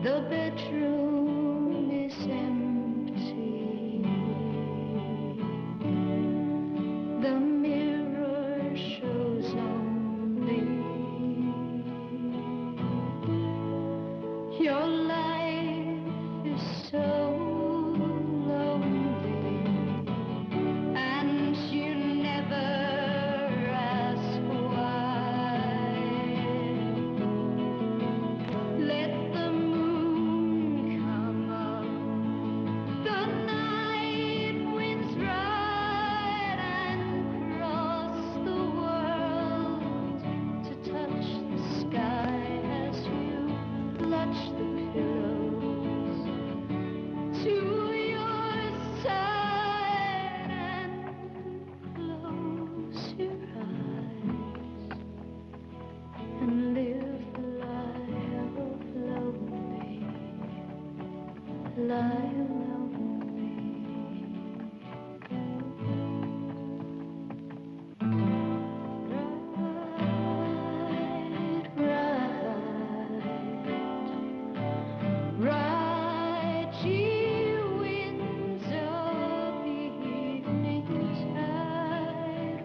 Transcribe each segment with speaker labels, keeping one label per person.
Speaker 1: The bedroom is empty. The mirror shows only your life is so lonely, and you never ask why. Let the moon come up, the night winds ride and cross the world to touch the sky as you clutch the pillows to your side and close your eyes and live the life of lonely, lie lonely. Right, ye winds of evening tide,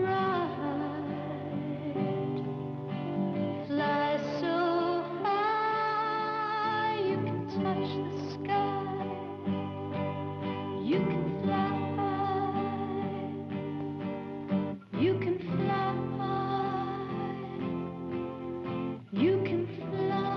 Speaker 1: ride, fly so high you can touch the sky. You can fly, you can fly. You can fly.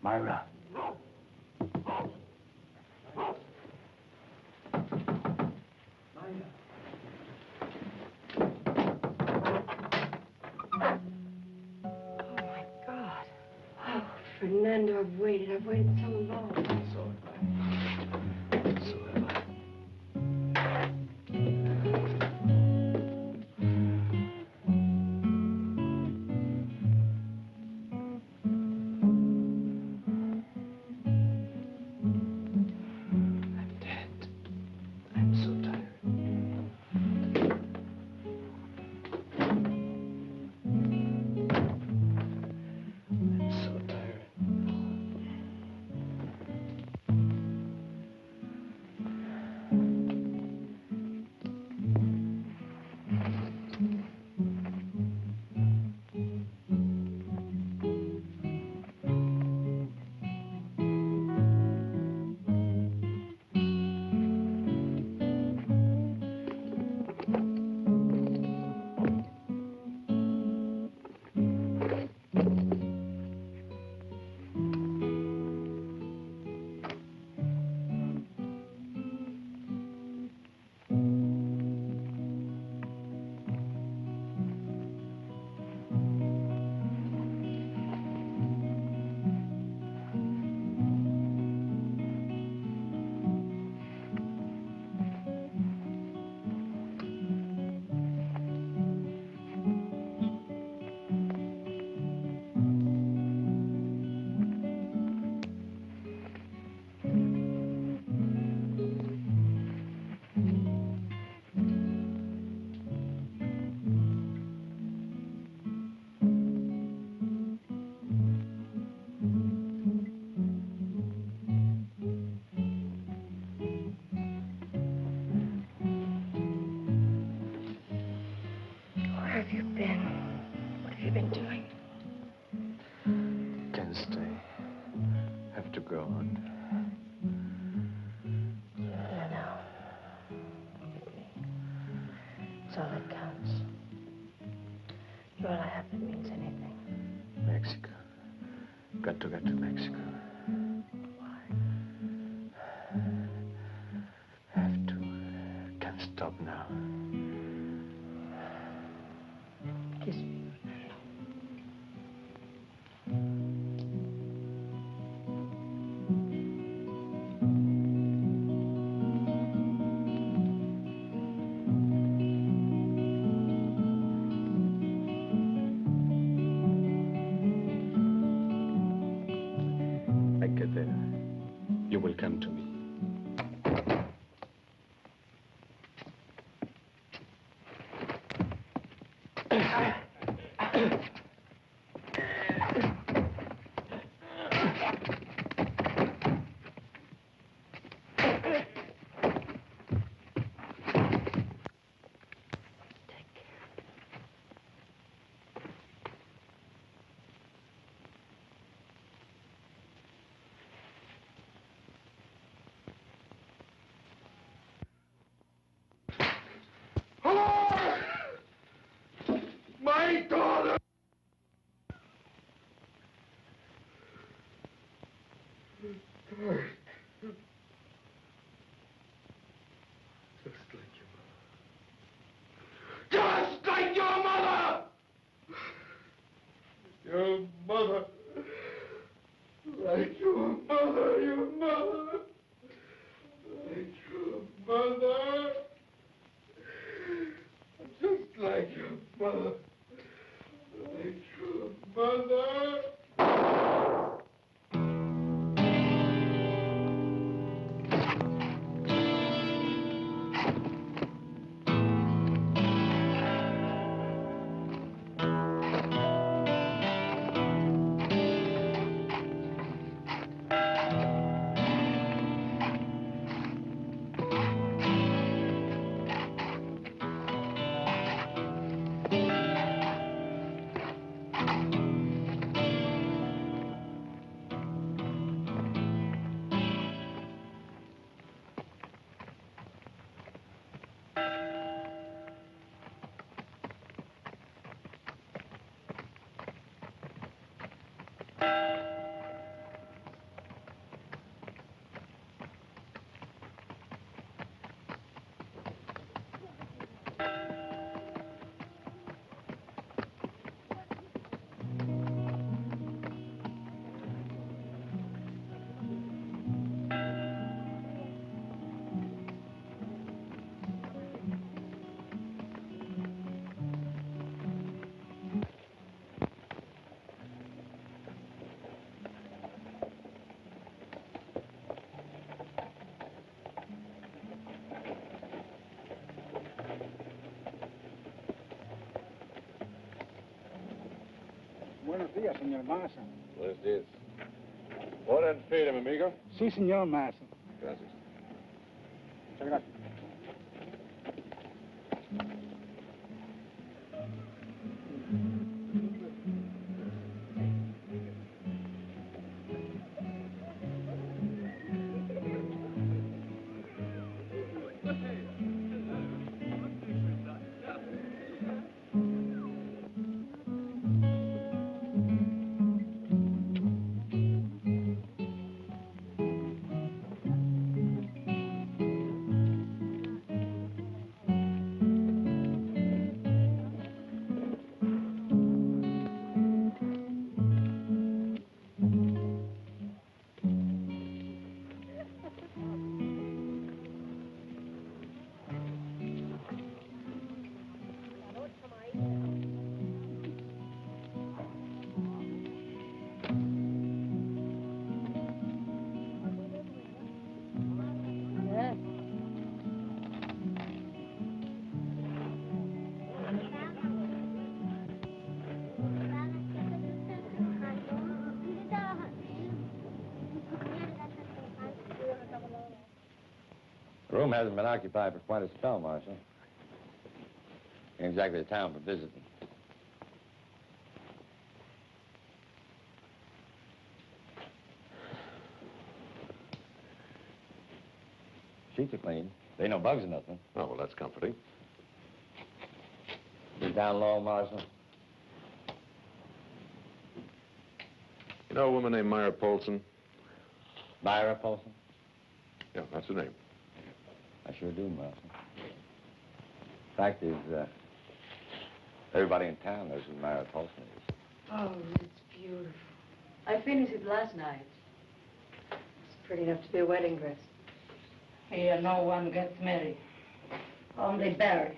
Speaker 2: Myra.
Speaker 3: Fernando, I've waited so long.
Speaker 2: So have I. So have I. I'm dead. I'm so tired. I'm so tired.
Speaker 4: That's all that counts. You're all I have that means anything.
Speaker 2: Mexico. Got to get to Mexico.
Speaker 4: Why?
Speaker 2: Have to. Can't stop now.
Speaker 4: Kiss me.
Speaker 2: I get there. You will come to me.
Speaker 5: My daughter! Just like your mother! Your mother! Like your mother, your mother! Like your mother! Just like your mother! Like your mother!
Speaker 6: Buenos días, señor Marshal.
Speaker 5: Buenos días. Order and feed him, amigo.
Speaker 6: Sí, señor Marshal.
Speaker 5: Gracias.
Speaker 6: Muchas gracias.
Speaker 7: The room hasn't been occupied for quite a spell, Marshal. Ain't exactly a town for visiting. Sheets are clean. There ain't no bugs or nothing.
Speaker 5: Oh, well, that's comforting.
Speaker 7: You down low, Marshal?
Speaker 5: You know a woman named Myra Polsen?
Speaker 7: Myra Polsen?
Speaker 5: Yeah, that's her name.
Speaker 7: I sure do, Marshal. Fact is, everybody in town knows who Myra Polsen is.
Speaker 4: Oh, it's beautiful. I finished it last night. It's pretty enough to be a wedding dress. Here, no one gets married. Only buried.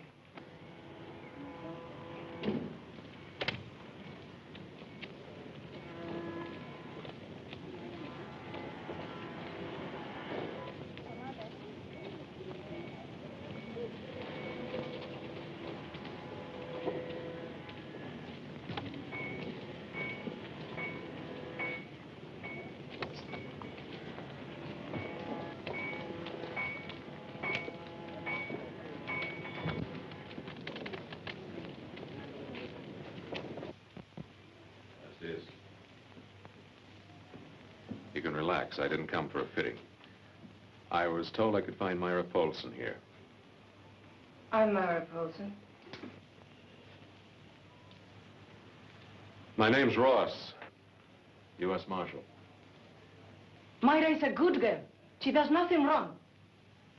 Speaker 5: You can relax. I didn't come for a fitting. I was told I could find Myra Polsen here.
Speaker 4: I'm Myra Polsen.
Speaker 5: My name's Ross, U.S. Marshal.
Speaker 4: Myra is a good girl. She does nothing wrong.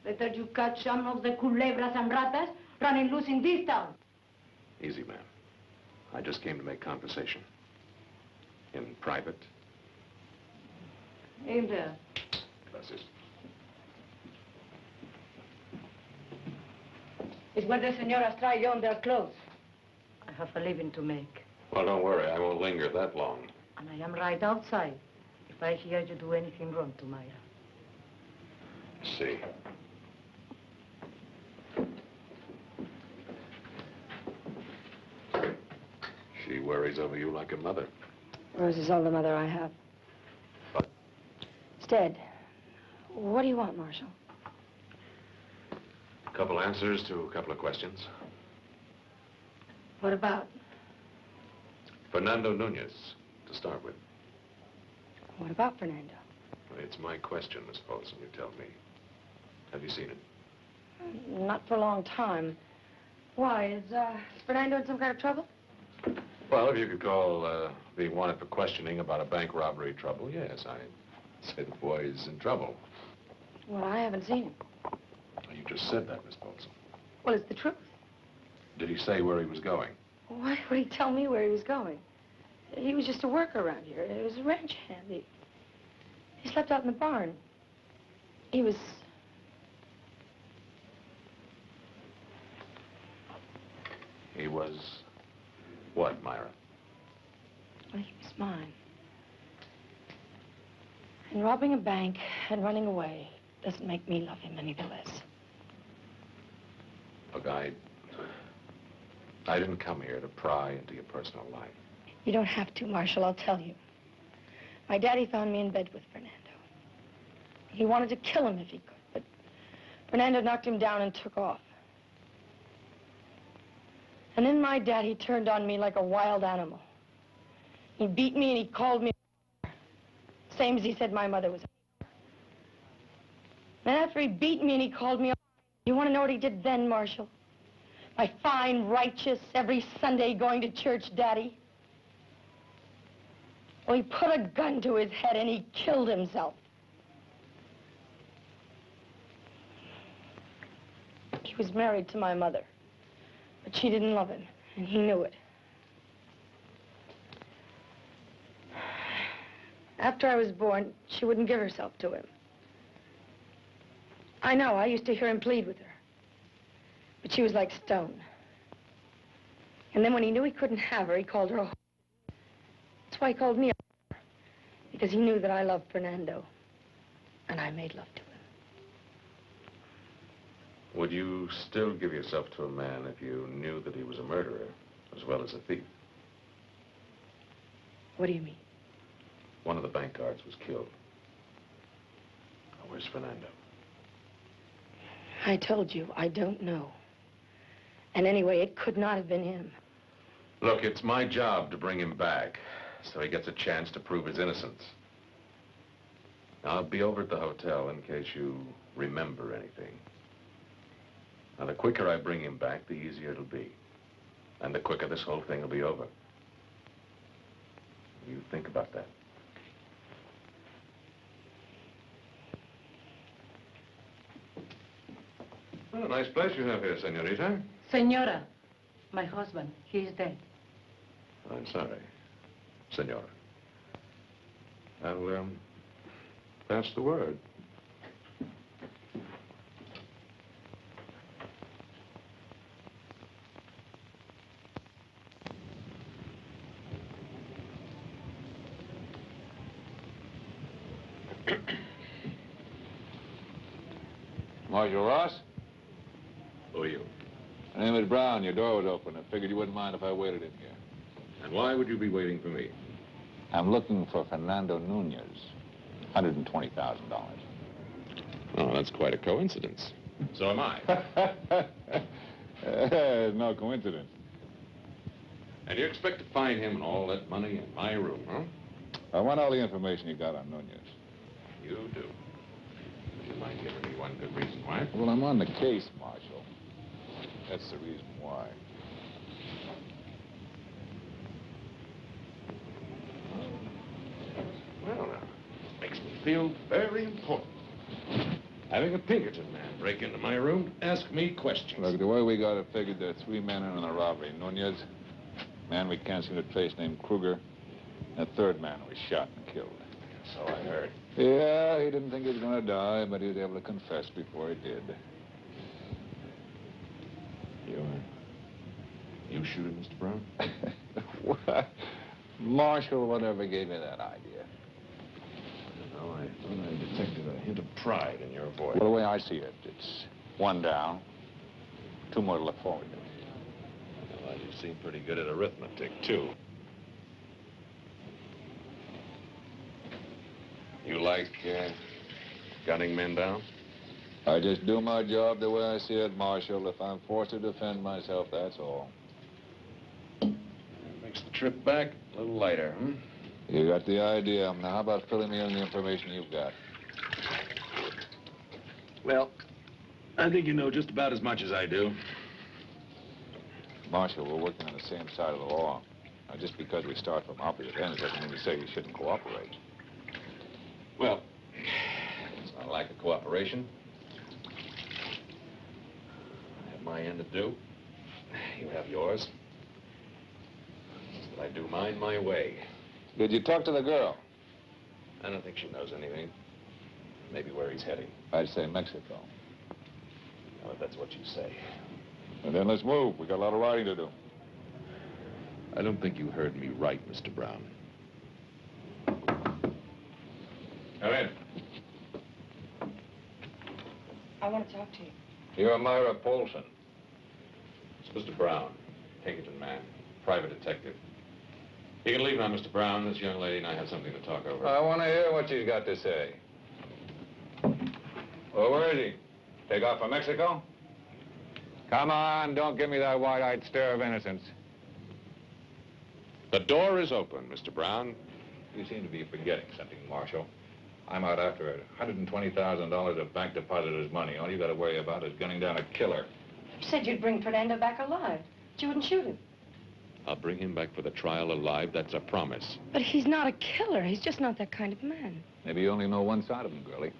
Speaker 4: Better you catch some of the culebras and ratas running loose in this town.
Speaker 5: Easy, ma'am. I just came to make conversation. In private.
Speaker 4: In there.
Speaker 5: Gracias.
Speaker 4: It's where the señoras try on their clothes. I have a living to make.
Speaker 5: Well, don't worry. I won't linger that long.
Speaker 4: And I am right outside if I hear you do anything wrong to Myra.
Speaker 5: See. She worries over you like a mother.
Speaker 4: Rose is all the mother I have.
Speaker 5: But
Speaker 4: Instead, what do you want, Marshal?
Speaker 5: a couple answers to a couple of questions.
Speaker 4: What about?
Speaker 5: Fernando Nunez, to start with.
Speaker 4: What about Fernando?
Speaker 5: It's my question, Miss Polsen, you tell me. Have you seen him?
Speaker 4: Not for a long time. Why, is Fernando in some kind of trouble?
Speaker 5: Well, if you could call being wanted for questioning about a bank robbery trouble, yes. I said the boy's in trouble.
Speaker 4: Well, I haven't seen him.
Speaker 5: You just said that, Miss Polsen.
Speaker 4: Well, it's the truth.
Speaker 5: Did he say where he was going?
Speaker 4: Why would he tell me where he was going? He was just a worker around here. He was a ranch hand. He slept out in the barn. He was...
Speaker 5: He was what, Myra?
Speaker 4: Well, he was mine. And robbing a bank and running away doesn't make me love him any the less.
Speaker 5: Look, I didn't come here to pry into your personal life.
Speaker 4: You don't have to, Marshal, I'll tell you. My daddy found me in bed with Fernando. He wanted to kill him if he could, but Fernando knocked him down and took off. And then my daddy turned on me like a wild animal. He beat me and he called me a same as he said my mother was a. And after he beat me and he called me a, you want to know what he did then, Marshal? My fine, righteous, every Sunday going to church daddy. Well, he put a gun to his head and he killed himself. He was married to my mother, but she didn't love him, and he knew it. After I was born, she wouldn't give herself to him. I know, I used to hear him plead with her. But she was like stone. And then when he knew he couldn't have her, he called her a whore. That's why he called me a whore. Because he knew that I loved Fernando. And I made love to him.
Speaker 5: Would you still give yourself to a man if you knew that he was a murderer as well as a thief?
Speaker 4: What do you mean?
Speaker 5: One of the bank guards was killed. Where's Fernando?
Speaker 4: I told you, I don't know. And anyway, it could not have been him.
Speaker 5: Look, it's my job to bring him back, so he gets a chance to prove his innocence. I'll be over at the hotel in case you remember anything. Now, the quicker I bring him back, the easier it'll be. And the quicker this whole thing will be over. You think about that. Well, nice place you have here, senorita.
Speaker 8: Senora, my husband, he is dead.
Speaker 5: I'm sorry, senora. I'll, pass the word.
Speaker 2: Marshal Ross?
Speaker 5: Who are you?
Speaker 2: My name is Brown. Your door was open. I figured you wouldn't mind if I waited in here.
Speaker 5: And why would you be waiting for me?
Speaker 2: I'm looking for Fernando Nunez. $120,000.
Speaker 5: Oh, that's quite a coincidence. So am I.
Speaker 2: No coincidence.
Speaker 5: And you expect to find him and all that money in my room, huh?
Speaker 2: I want all the information you got on Nunez.
Speaker 5: You do. Would you mind giving me one good reason why?
Speaker 2: Well, I'm on the case, Marshal. That's the reason why.
Speaker 5: Well, now, makes me feel very important. Having a Pinkerton man break into my room to ask me questions.
Speaker 2: Look, the way we got it figured, there are 3 men in on the robbery. Nunez, man we can't seem to trace named Kruger, and a 3rd man who was shot and killed.
Speaker 5: So I heard.
Speaker 2: Yeah, he didn't think he was going to die, but he was able to confess before he did.
Speaker 5: You shoot him, Mr. Brown?
Speaker 2: What? Marshal, whatever gave you that idea?
Speaker 5: Well, I thought I detected a hint of pride in your voice.
Speaker 2: Well, the way I see it, it's 1 down, 2 more to look forward to.
Speaker 5: Well, you seem pretty good at arithmetic, too. You like, gunning men down?
Speaker 2: I just do my job the way I see it, Marshal. If I'm forced to defend myself, that's all.
Speaker 5: Makes the trip back a little lighter, hmm?
Speaker 2: You got the idea. Now, how about filling me in on the information you've got?
Speaker 5: Well, I think you know just about as much as I do.
Speaker 2: Marshal, we're working on the same side of the law. Now, just because we start from opposite ends doesn't mean to say you shouldn't cooperate.
Speaker 5: Well, it's not a lack of cooperation. I have my end to do. You have yours. But I do mine my way.
Speaker 2: Did you talk to the girl?
Speaker 5: I don't think she knows anything. Maybe where he's heading.
Speaker 2: I'd say Mexico.
Speaker 5: Well, if that's what you say.
Speaker 2: And then let's move. We got a lot of riding to do.
Speaker 5: I don't think you heard me right, Mr. Brown. Come in.
Speaker 4: I want to talk to you.
Speaker 2: You're Myra Polsen.
Speaker 5: It's Mr. Brown, Pinkerton man, private detective. You can leave now, Mr. Brown. This young lady and I have something to talk over.
Speaker 2: I want to hear what she's got to say. Well, where is he? Take off for Mexico? Come on, don't give me that wide-eyed stare of innocence.
Speaker 5: The door is open, Mr. Brown.
Speaker 2: You seem to be forgetting something, Marshal. I'm out after $120,000 of bank depositors' money. All you got to worry about is gunning down a killer.
Speaker 4: You said you'd bring Fernando back alive, but you wouldn't shoot him.
Speaker 5: I'll bring him back for the trial alive. That's a promise.
Speaker 4: But he's not a killer. He's just not that kind of man.
Speaker 2: Maybe you only know one side of him, girlie.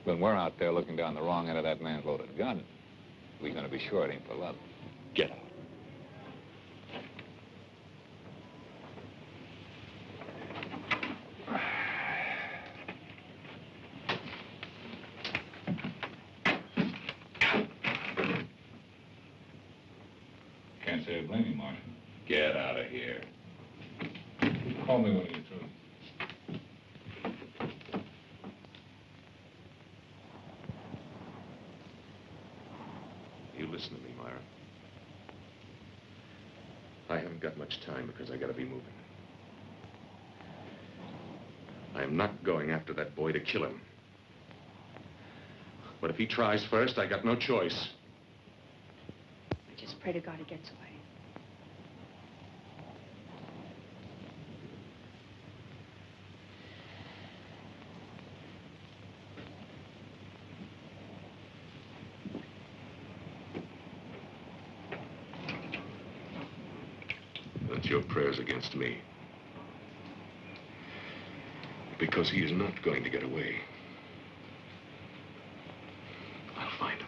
Speaker 2: When we're out there looking down the wrong end of that man's loaded gun, we're going to be sure it ain't for love.
Speaker 5: Get out.
Speaker 2: Can't say I blame you, Marshal.
Speaker 5: Get out of here.
Speaker 2: Call me when you're through.
Speaker 5: You listen to me, Myra. I haven't got much time because I gotta be moving. I am not going after that boy to kill him. But if he tries first, I got no choice.
Speaker 4: I just pray to God he gets away.
Speaker 9: your prayers against me. Because he is not going to get away. I'll find him.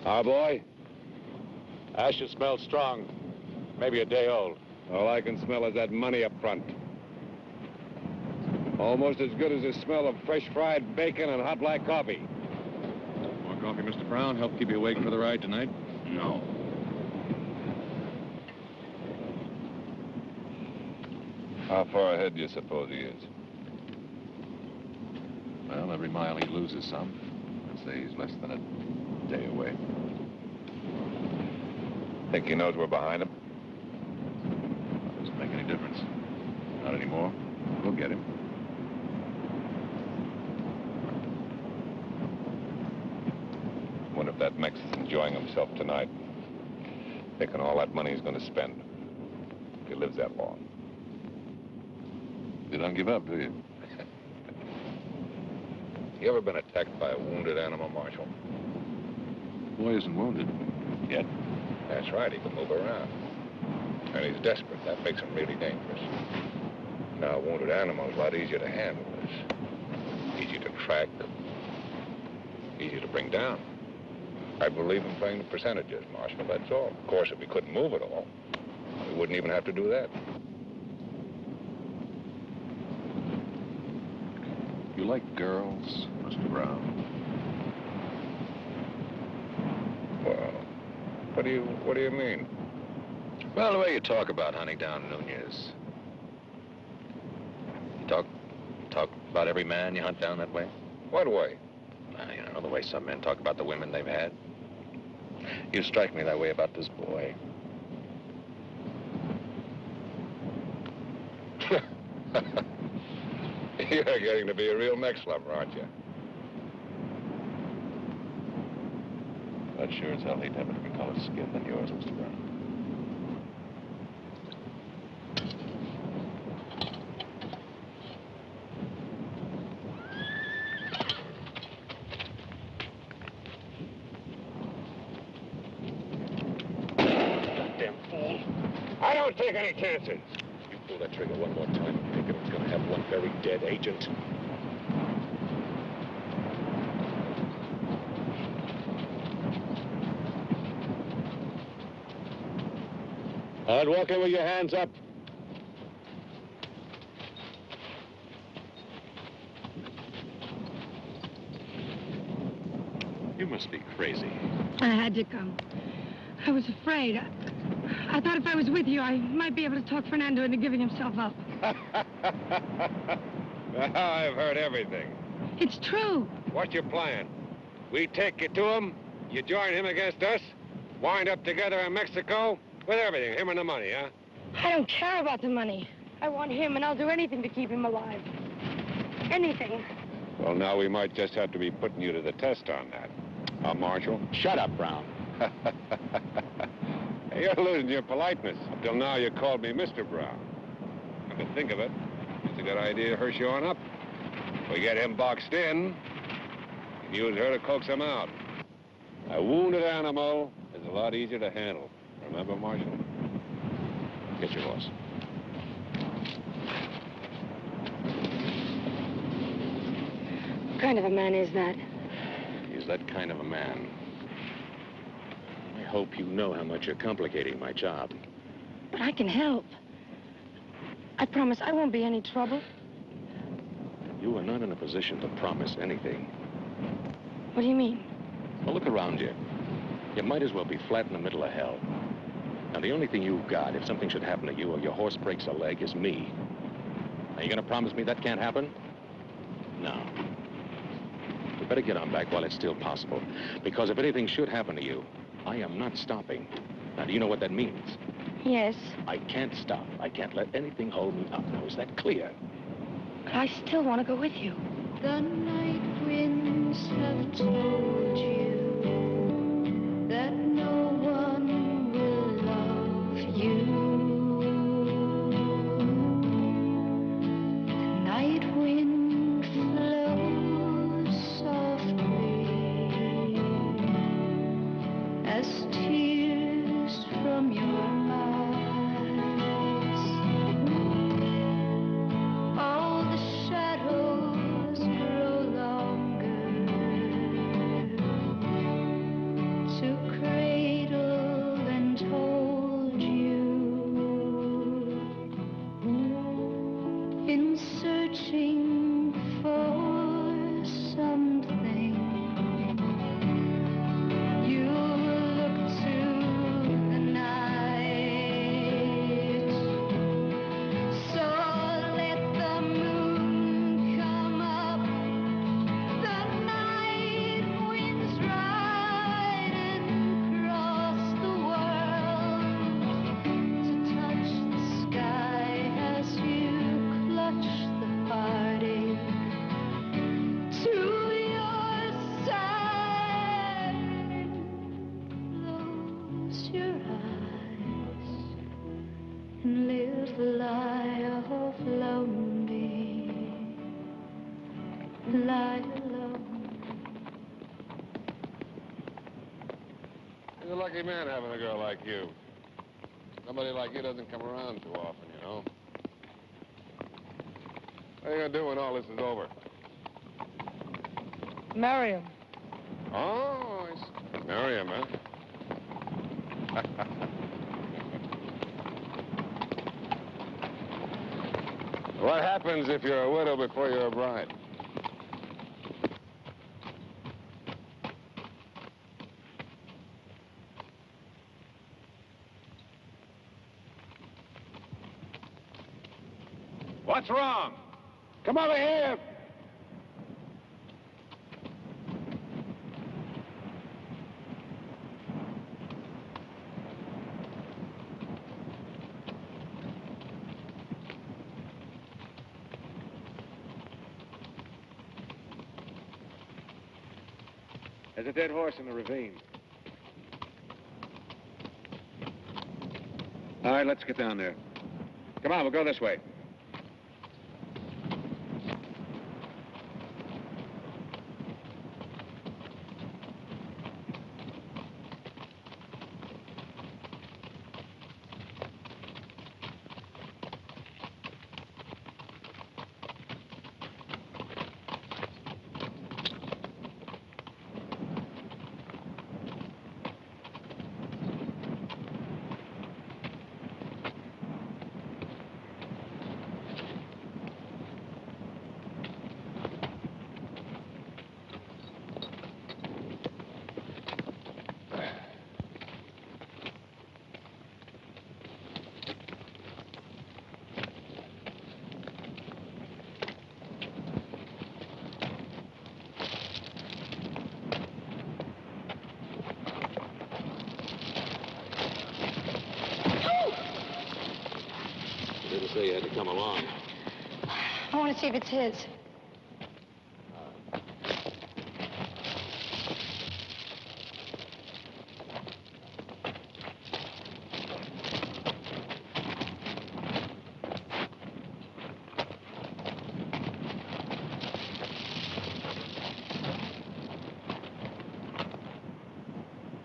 Speaker 10: Our boy? Ashes smell strong. Maybe a day old.
Speaker 11: All I can smell is that money up front. Almost as good as the smell of fresh fried bacon and hot black coffee.
Speaker 2: More coffee, Mr. Brown? Help keep you awake for the ride tonight?
Speaker 9: No.
Speaker 11: How far ahead do you suppose he is?
Speaker 2: Well, every mile he loses some. I'd say he's less than a day away.
Speaker 11: Think he knows we're behind him?
Speaker 2: That doesn't make any difference. Not anymore. We'll get him.
Speaker 11: Wonder if that Mex is enjoying himself tonight. Thinking all that money he's going to spend. If he lives that long.
Speaker 2: You don't give up, do you?
Speaker 11: You ever been attacked by a wounded animal, Marshal?
Speaker 2: Boy isn't wounded. Yet.
Speaker 11: That's right, he can move around. And he's desperate. That makes him really dangerous. Now, a wounded animal's a lot easier to handle. It's easy to track, easy to bring down. I believe in playing the percentages, Marshal, that's all. Of course, if we couldn't move at all, we wouldn't even have to do that.
Speaker 2: You like girls, Mr. Brown?
Speaker 11: Well, what do you mean?
Speaker 2: Well, the way you talk about hunting down Nunez. You talk about every man you hunt down that way?
Speaker 11: What way?
Speaker 2: Well, you know, the way some men talk about the women they've had. You strike me that way about this boy.
Speaker 11: You're getting to be a real Mex lover, aren't you?
Speaker 2: I'd sure as hell hate to have a different colored skin than yours, Mr. Brown.
Speaker 11: Goddamn fool. I don't take any chances.
Speaker 9: You pull that trigger one more time, I'm thinking it's going to have one very dead agent.
Speaker 10: Hard walking with your hands up.
Speaker 9: You must be crazy.
Speaker 4: I had to come. I was afraid. I thought if I was with you, I might be able to talk Fernando into giving himself up.
Speaker 11: I've heard everything.
Speaker 4: It's true.
Speaker 11: What's your plan? We take you to him, you join him against us, wind up together in Mexico with everything, him and the money, huh?
Speaker 4: I don't care about the money. I want him, and I'll do anything to keep him alive. Anything.
Speaker 11: Well, now we might just have to be putting you to the test on that. Huh, Marshal?
Speaker 10: Shut up, Brown.
Speaker 11: Hey, you're losing your politeness. Up till now, you called me Mr. Brown. Come to think of it, it's a good idea her showing up. If we get him boxed in, we can use her to coax him out. A wounded animal is a lot easier to handle. Remember, Marshal?
Speaker 2: Get your horse.
Speaker 4: What kind of a man is that?
Speaker 9: He's that kind of a man. I hope you know how much you're complicating my job.
Speaker 4: But I can help. I promise I won't be any trouble.
Speaker 9: You are not in a position to promise anything.
Speaker 4: What do you mean?
Speaker 9: Well, look around you. You might as well be flat in the middle of hell. Now, the only thing you've got, if something should happen to you or your horse breaks a leg, is me. Are you going to promise me that can't happen? No. You better get on back while it's still possible. Because if anything should happen to you, I am not stopping. Now, do you know what that means?
Speaker 4: Yes.
Speaker 9: I can't stop. I can't let anything hold me up. Now, is that clear?
Speaker 4: But I still want to go with you.
Speaker 1: The night winds have told you that no one will love you. The night wind flows softly as tears from your eyes. All the shadows grow longer to cradle and hold you in searching for something. You look to the night, so let the moon come up. The night winds ride across the world to touch the sky as you clutch the heartache to your side. Close your eyes and live the lie of lonely. Lie alone.
Speaker 5: He's a lucky man having a girl like you. Somebody like you doesn't come around too often, you know. What are you gonna do when all this is over?
Speaker 4: Marry him.
Speaker 5: Oh, I see. Marry him, huh? What happens if you're a widow before you're a bride? What's wrong? Come over here.
Speaker 10: There's a dead horse in the ravine. All right, let's get down there. Come on, we'll go this way.
Speaker 5: Didn't say you had to come along.
Speaker 4: I want to see if it's his.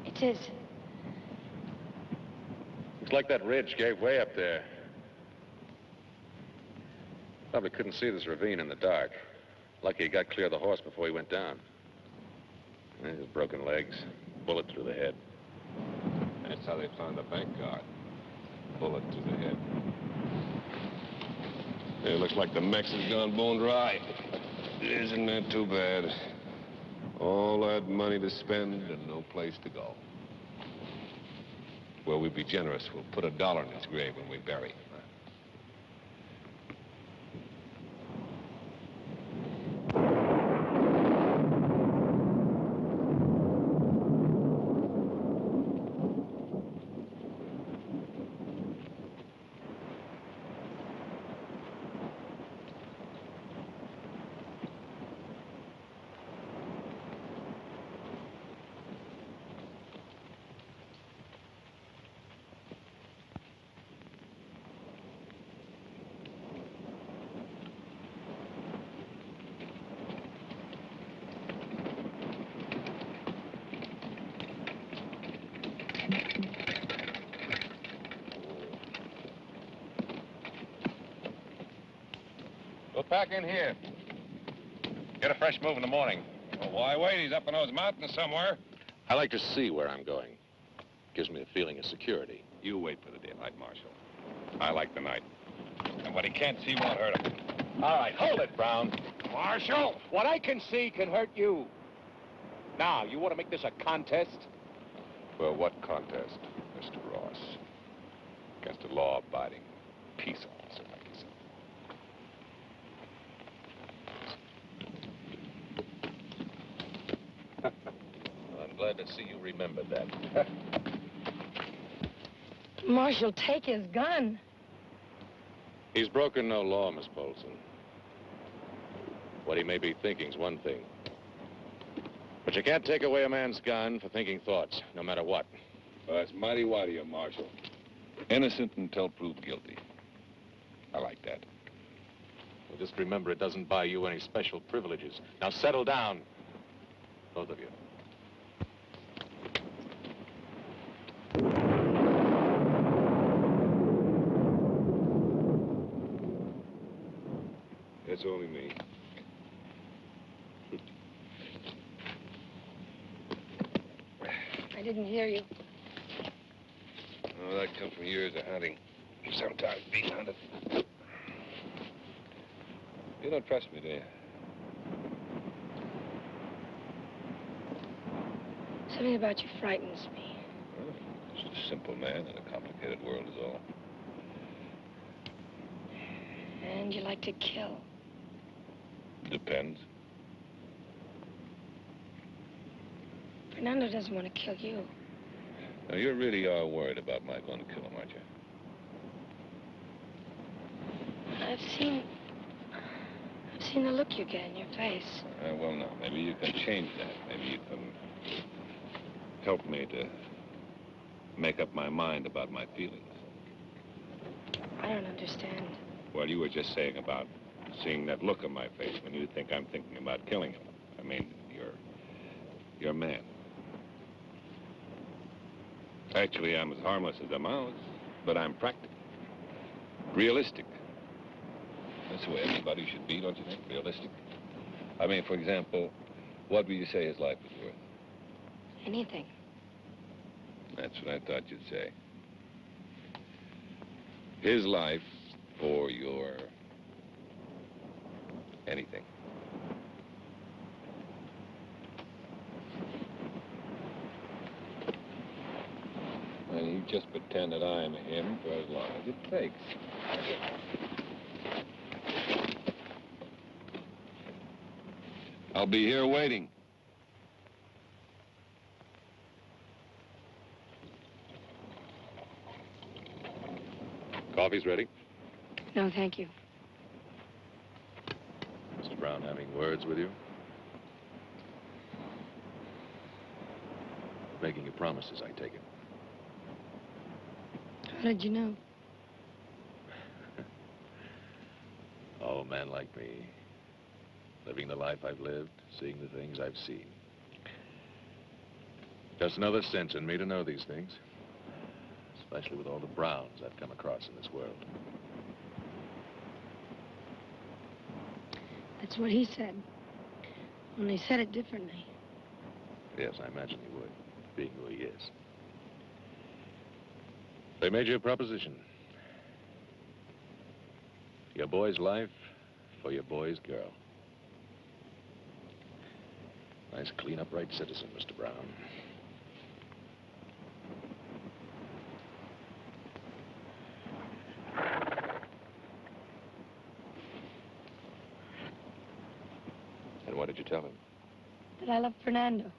Speaker 4: It's his.
Speaker 5: Looks like that ridge gave way up there. Probably couldn't see this ravine in the dark. Lucky he got clear of the horse before he went down. And his broken legs, bullet through the head.
Speaker 10: That's how they found the bank guard. Bullet to the head. It looks like the Mex has gone bone dry. Isn't that too bad? All that money to spend and no place to go.
Speaker 11: Well, we'll be generous. We'll put $1 in his grave when we bury him.
Speaker 10: We'll pack in here. Get a fresh move in the morning.
Speaker 11: Well, why wait? He's up in those mountains somewhere.
Speaker 9: I like to see where I'm going. Gives me a feeling of security.
Speaker 11: You wait for the daylight, Marshal. I like the night. And what he can't see won't hurt him.
Speaker 10: All right, hold it, Brown.
Speaker 11: Marshal!
Speaker 10: What I can see can hurt you. Now, you want to make this a contest?
Speaker 11: Well, what contest, Mr. Ross? Against a law-abiding peace officer like yourself.
Speaker 10: I'm glad to see you remembered that.
Speaker 4: Marshal, take his gun.
Speaker 9: He's broken no law, Miss Polsen. What he may be thinking's one thing. But you can't take away a man's gun for thinking thoughts, no matter what.
Speaker 11: Well, that's mighty wide of you, Marshal. Innocent until proved guilty. I like that.
Speaker 9: Well, just remember, it doesn't buy you any special privileges. Now settle down, both of you.
Speaker 11: It's only me.
Speaker 4: I didn't hear you.
Speaker 11: Oh, that comes from years of hunting. Sometimes being hunted. You don't trust me, do you?
Speaker 4: Something about you frightens me.
Speaker 11: Well, just a simple man in a complicated world is all.
Speaker 4: And you like to kill.
Speaker 11: Depends.
Speaker 4: Fernando doesn't want to kill you.
Speaker 11: Now, you really are worried about my going to kill him, aren't you?
Speaker 4: I've seen the look you get in your face.
Speaker 11: Well, now, maybe you can change that. Maybe you can help me to make up my mind about my feelings.
Speaker 4: I don't understand.
Speaker 11: Well, you were just saying about seeing that look on my face when you think I'm thinking about killing him. I mean, you're a man. Actually, I'm as harmless as a mouse, but I'm practical. Realistic. That's the way everybody should be, don't you think? Realistic. I mean, for example, what would you say his life is worth?
Speaker 4: Anything.
Speaker 11: That's what I thought you'd say. His life for your anything. And you just pretend that I'm him for as long as it takes. I'll be here waiting.
Speaker 9: Coffee's ready.
Speaker 4: No, thank you.
Speaker 9: Mr. Brown having words with you? Making you promises, I take it.
Speaker 4: How did you know?
Speaker 9: Oh, a man like me. Living the life I've lived, seeing the things I've seen. Just another sense in me to know these things. Especially with all the Browns I've come across in this world.
Speaker 4: That's what he said. Only said it differently.
Speaker 9: Yes, I imagine he would, being who he is. They made you a proposition. Your boy's life for your boy's girl. Nice, clean, upright citizen, Mr. Brown. did you tell him?
Speaker 4: That I love Fernando.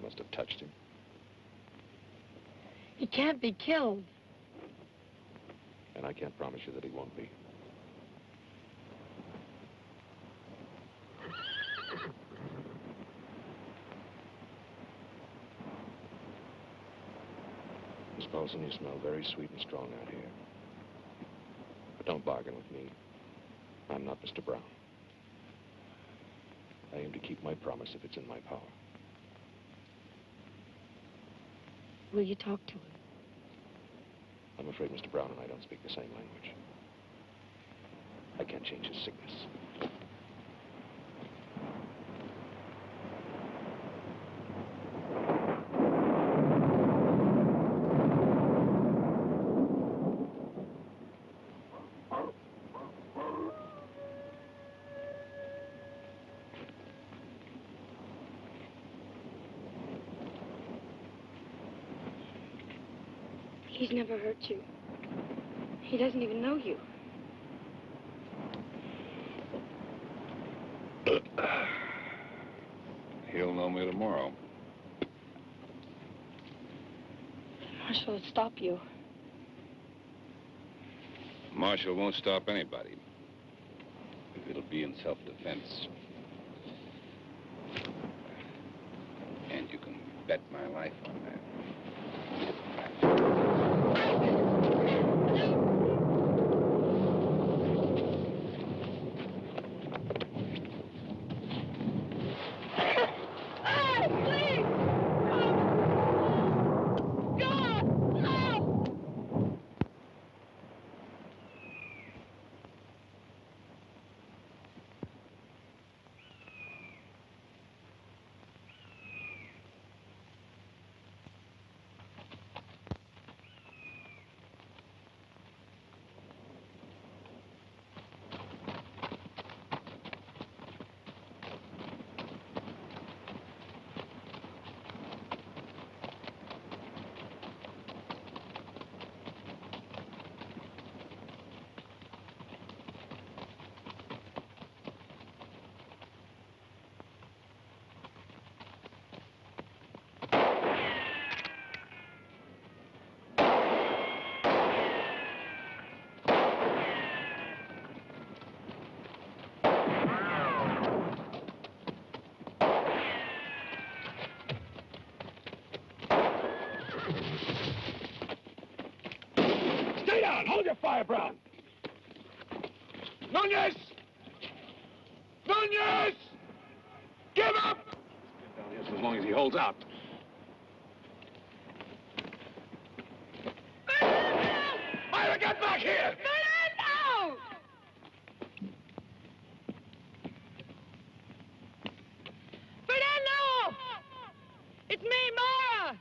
Speaker 9: Must have touched him.
Speaker 4: He can't be killed.
Speaker 9: And I can't promise you that he won't be. Miss Polsen, you smell very sweet and strong out here. But don't bargain with me. I'm not Mr. Brown. I aim to keep my promise if it's in my power.
Speaker 4: Will you talk to him?
Speaker 9: I'm afraid Mr. Brown and I don't speak the same language. I can't change his sickness.
Speaker 4: He's never hurt you. He doesn't even know you.
Speaker 11: He'll know me tomorrow.
Speaker 4: Marshal will stop you.
Speaker 11: Marshal won't stop anybody. It'll be in self-defense. And you can bet my life on that.
Speaker 10: Stay down! Hold your fire, Brown! Nunez! Nunez! Give up! Get down here for as long as he holds out. Myra, get back here!
Speaker 4: Fernando! Fernando! It's me, María!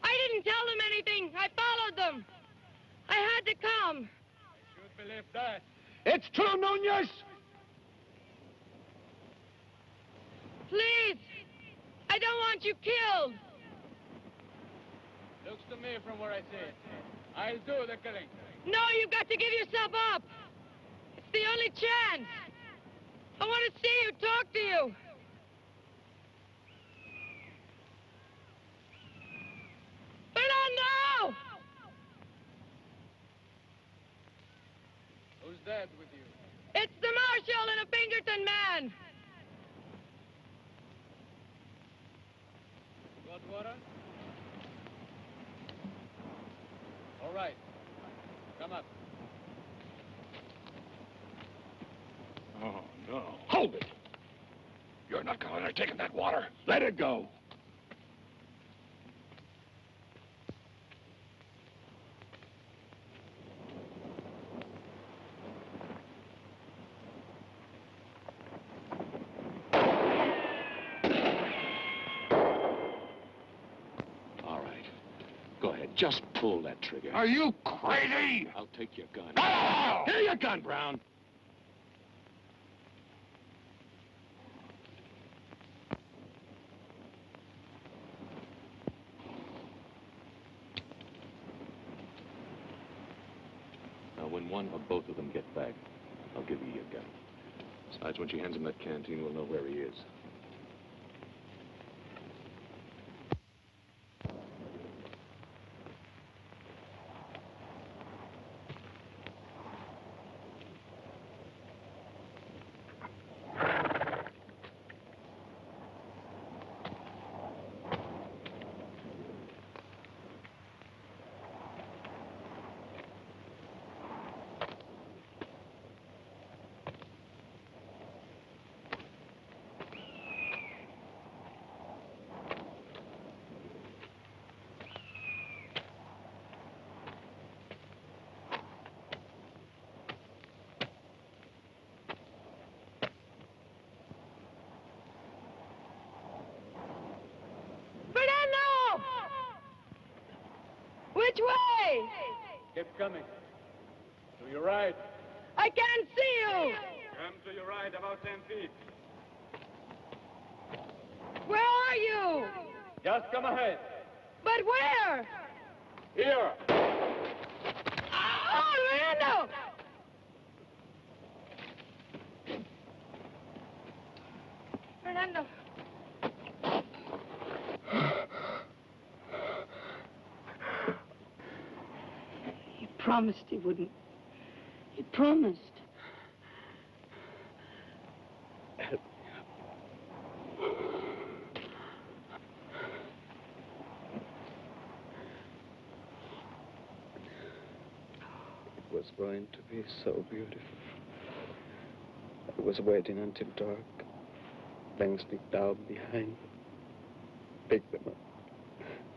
Speaker 4: I didn't tell them anything. I followed them. I had to come.
Speaker 10: I should believe that. It's true, Nunez!
Speaker 4: Please! I don't want you killed!
Speaker 10: Looks to me from where I sit. I'll do the killing.
Speaker 4: No, you've got to give yourself up! It's the only chance! I want to see you, talk to you! Fernando!
Speaker 10: Who's that with you?
Speaker 4: It's the Marshal and a Pinkerton man!
Speaker 10: Got water? All right. Come up. Oh, no. Hold it! You're not going to let her take in that water. Let it go.
Speaker 9: Go ahead, just pull that trigger.
Speaker 10: Are you crazy?
Speaker 9: I'll take your gun.
Speaker 10: Oh! Here your gun, Brown.
Speaker 9: when one or both of them get back, I'll give you your gun. Besides, when she hands him that canteen, we'll know where he is.
Speaker 4: Which way?
Speaker 6: Keep coming. To your right.
Speaker 4: I can't see you.
Speaker 6: Come to your right, about 10 feet.
Speaker 4: Where are you?
Speaker 6: Just come ahead.
Speaker 4: But where?
Speaker 6: Here.
Speaker 4: Oh, Fernando! Fernando. He promised he wouldn't. He promised.
Speaker 12: It was going to be so beautiful. I was waiting until dark. Then sneak down behind, pick them up,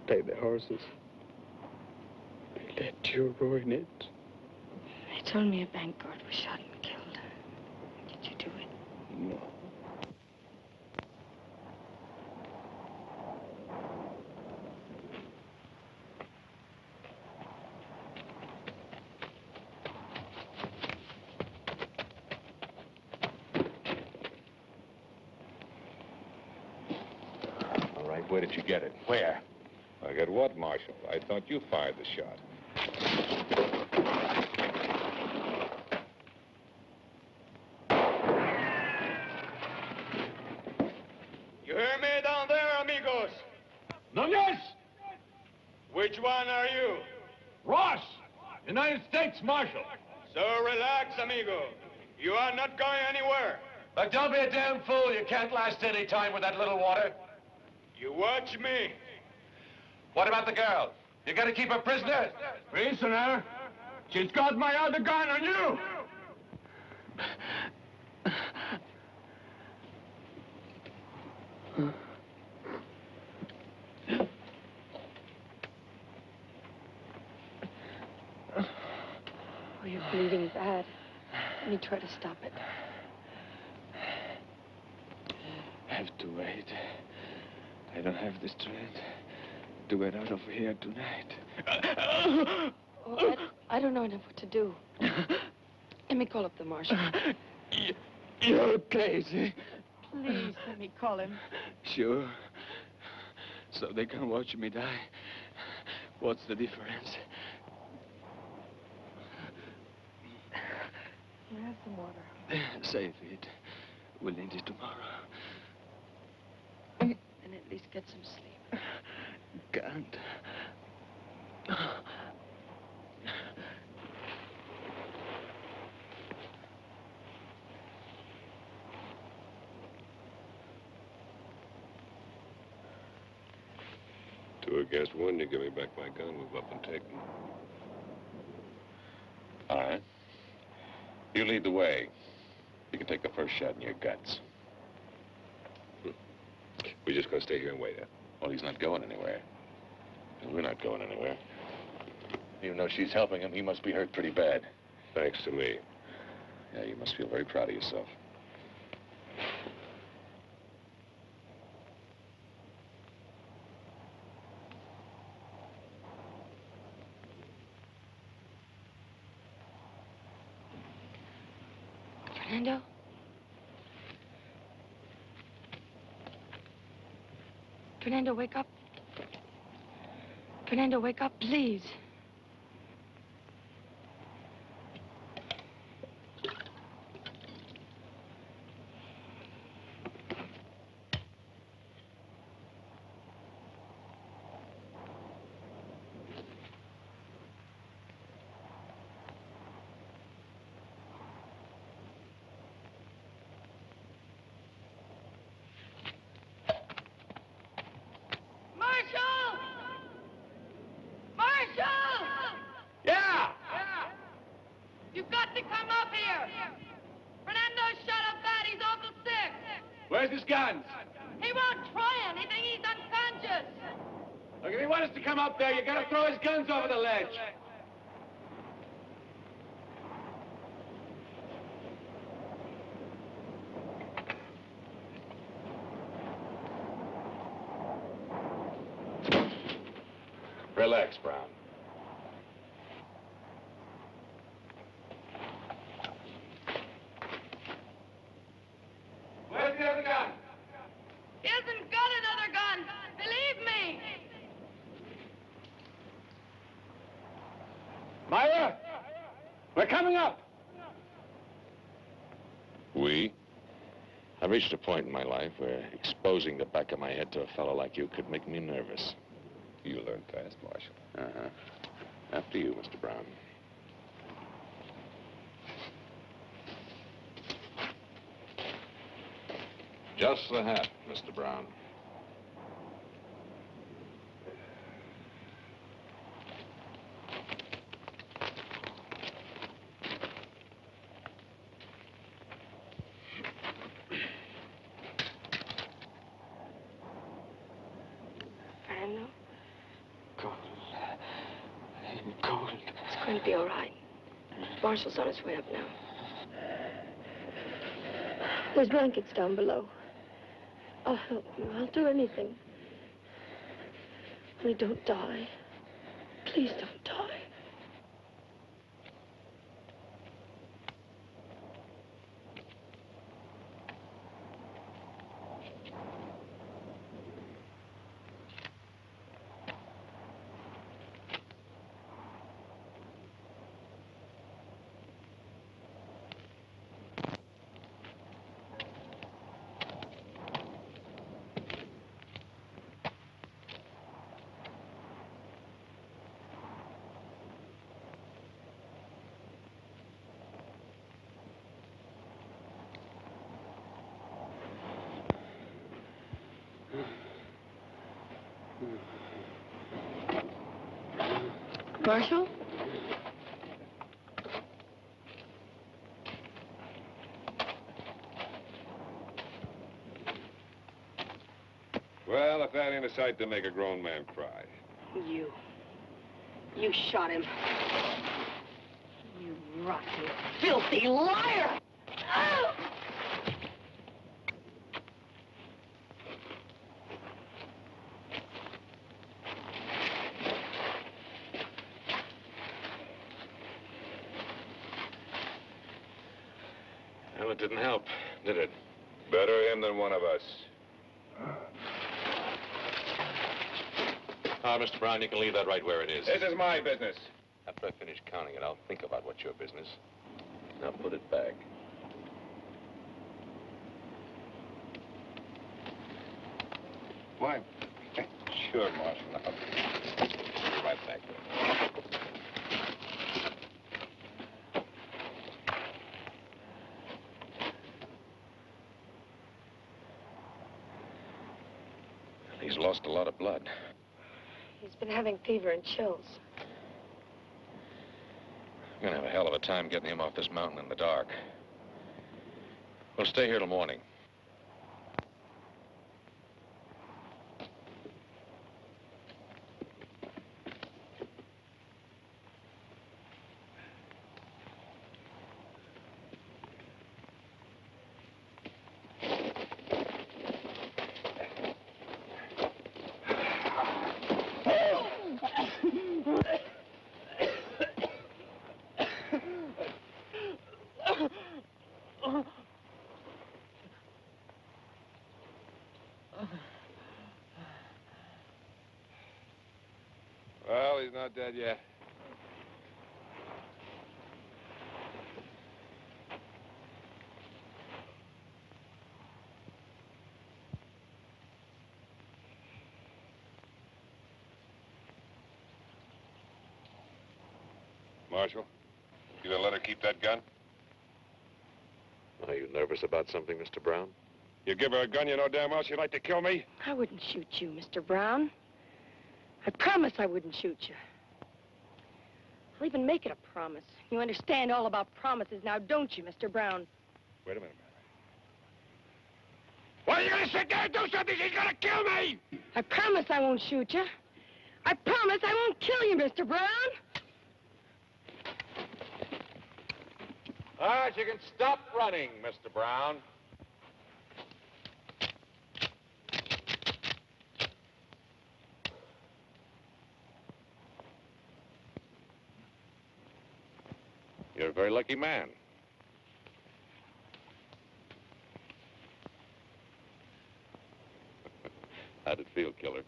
Speaker 12: take the horses. They let you ruin it.
Speaker 4: They told me a bank guard was shot and killed. Did you do it?
Speaker 12: No.
Speaker 9: All right, where did you get it? Where?
Speaker 11: I got what, Marshal? I thought you fired the shot.
Speaker 6: You hear me down there, amigos?
Speaker 10: Nunez!
Speaker 6: Which one are you?
Speaker 10: Ross! United States Marshal.
Speaker 6: So relax, amigo. You are not going anywhere.
Speaker 10: But don't be a damn fool. You can't last any time with that little water.
Speaker 6: You watch me.
Speaker 10: What about the girl? You gotta keep her prisoner? Prisoner? She's got my other gun on you!
Speaker 4: Oh, you're bleeding bad. Let me try to stop it.
Speaker 12: I have to wait. I don't have the strength to get out of here tonight.
Speaker 4: Oh, I don't know enough what to do. Let me call up the marshal.
Speaker 12: You're crazy.
Speaker 4: Please, let me call him.
Speaker 12: Sure. So they can watch me die. What's the difference?
Speaker 4: Here, have some water.
Speaker 12: Save it. We'll need it tomorrow.
Speaker 4: And at least get some sleep.
Speaker 12: Can't.
Speaker 11: Two against one, you give me back my gun, move up and take them.
Speaker 9: All right. You lead the way. You can take the first shot in your guts.
Speaker 11: We're just gonna stay here and wait, huh?
Speaker 9: Well, he's not going anywhere. And we're not going anywhere. Even though she's helping him, he must be hurt pretty bad.
Speaker 11: Thanks to me.
Speaker 9: Yeah, you must feel very proud of yourself.
Speaker 4: Fernando? Fernando, wake up. Fernando, wake up, please. got to come up here. Frenando shot up bad. He's awful sick.
Speaker 10: Where's his guns?
Speaker 4: He won't try anything. He's unconscious.
Speaker 10: Look, if he wants us to come up there, you gotta throw his guns over the ledge.
Speaker 5: Relax, Brown.
Speaker 10: Where's the other gun?
Speaker 4: He hasn't got another gun. Believe me.
Speaker 10: Myra! We're coming up!
Speaker 9: We? I've reached a point in my life where exposing the back of my head to a fellow like you could make me nervous.
Speaker 11: You learn fast, Marshal.
Speaker 9: Uh-huh. After you, Mr. Brown. Just the hat, Mr. Brown.
Speaker 3: Fernando,
Speaker 12: Cold. I'm cold.
Speaker 3: it's going to be all right. Marshal's on his way up now. There's blankets down below. I'll help you. I'll do anything. Only don't die. Please don't die. Marshal?
Speaker 11: Well, if that ain't a sight to make a grown man cry.
Speaker 3: You shot him. You rotten, filthy liar! Oh!
Speaker 9: Well, it didn't help, did it?
Speaker 11: Better him than one of us.
Speaker 9: Mr. Brown, you can leave that right where it is.
Speaker 11: This is my business.
Speaker 9: After I finish counting it, I'll think about what's your business. Now put it back.
Speaker 11: Why? Sure, Marshal. I'll be right back.
Speaker 9: He's lost a lot of blood.
Speaker 3: He's been having fever and chills.
Speaker 9: We're gonna have a hell of a time getting him off this mountain in the dark. We'll stay here till morning.
Speaker 11: Well, he's not dead yet. Marshal, you gonna let her keep that gun?
Speaker 9: Are you nervous about something, Mr. Brown?
Speaker 11: You give her a gun, you know damn well she'd like to kill me.
Speaker 3: I wouldn't shoot you, Mr. Brown. I promise I wouldn't shoot you.
Speaker 4: I'll even make it a promise. You understand all about promises now, don't you, Mr. Brown?
Speaker 11: Wait a minute, Myra.
Speaker 10: Why are you gonna sit there and do something? She's gonna kill me!
Speaker 4: I promise I won't shoot you. I promise I won't kill you, Mr. Brown.
Speaker 5: All right, you can stop running, Mr. Brown. You're a very lucky man. How'd it feel, killer?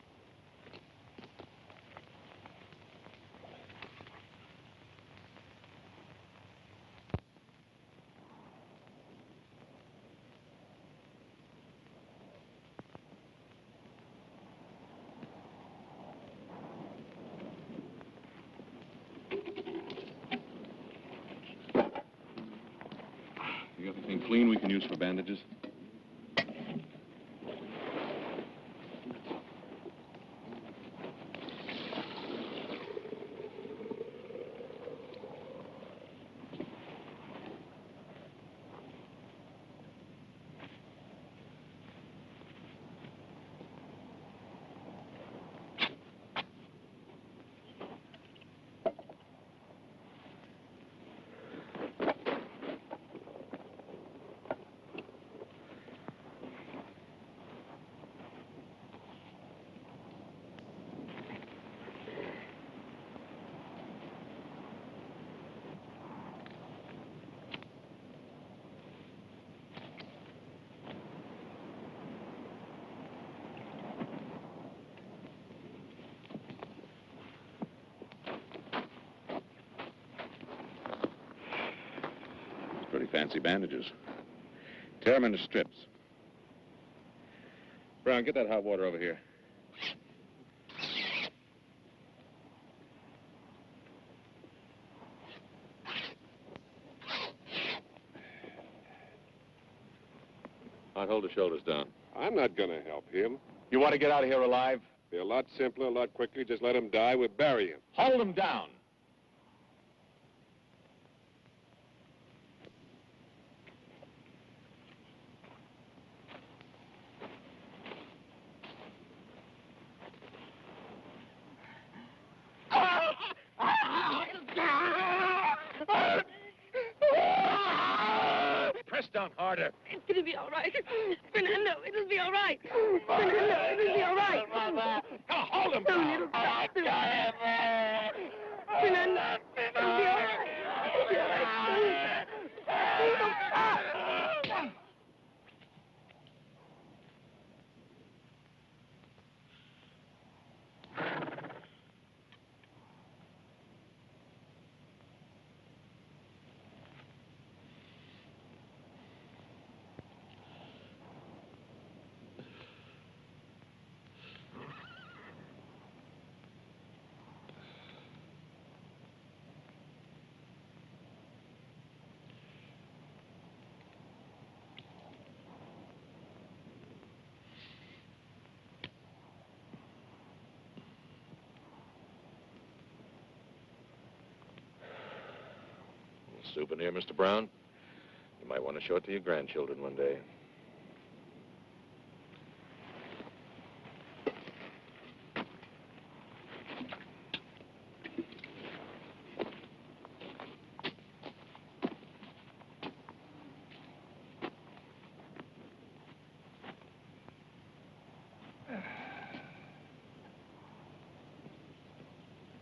Speaker 9: You got anything clean we can use for bandages? Pretty fancy bandages. Tear them into strips. Brown, get that hot water over here. I'd hold the shoulders down.
Speaker 11: I'm not gonna help him.
Speaker 5: You want to get out of here alive?
Speaker 11: Be a lot simpler, a lot quicker. Just let him die. We'll bury him.
Speaker 5: Hold him down.
Speaker 10: Press down harder.
Speaker 4: It's gonna be all right. Fernando, it'll be all right. Fernando, it'll be all right.
Speaker 10: Now hold him
Speaker 4: No,
Speaker 10: down.
Speaker 4: it'll stop. Fernando, it'll be all right. It'll be all right. It'll stop.
Speaker 9: Souvenir, Mr. Brown. You might want to show it to your grandchildren one day.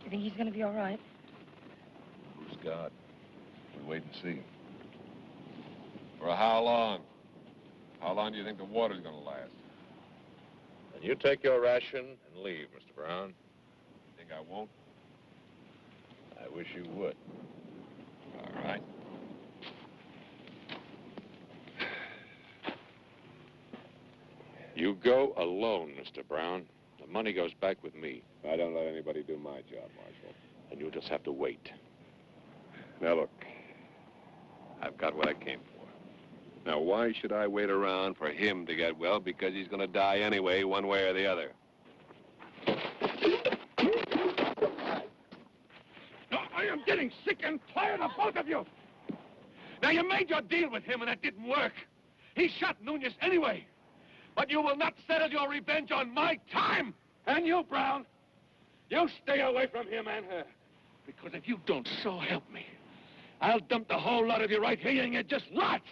Speaker 4: You think he's gonna be all right?
Speaker 11: Who's God? We'll wait and see. For how long? How long do you think the water's gonna last?
Speaker 9: And you take your ration and leave, Mr. Brown.
Speaker 11: Think I won't?
Speaker 9: I wish you would.
Speaker 11: All right.
Speaker 9: You go alone, Mr. Brown. The money goes back with me.
Speaker 11: I don't let anybody do my job, Marshal.
Speaker 9: And you'll just have to wait.
Speaker 11: Now, look. I've got what I came for. Now, why should I wait around for him to get well? Because he's going to die anyway, one way or the other.
Speaker 10: No, I am dead. getting sick and tired of both of you. Now, you made your deal with him, and that didn't work. He shot Nunez anyway. But you will not settle your revenge on my time. And you, Brown, you stay away from him and her. Because if you don't, so help me, I'll dump the whole lot of you right here and you just rot.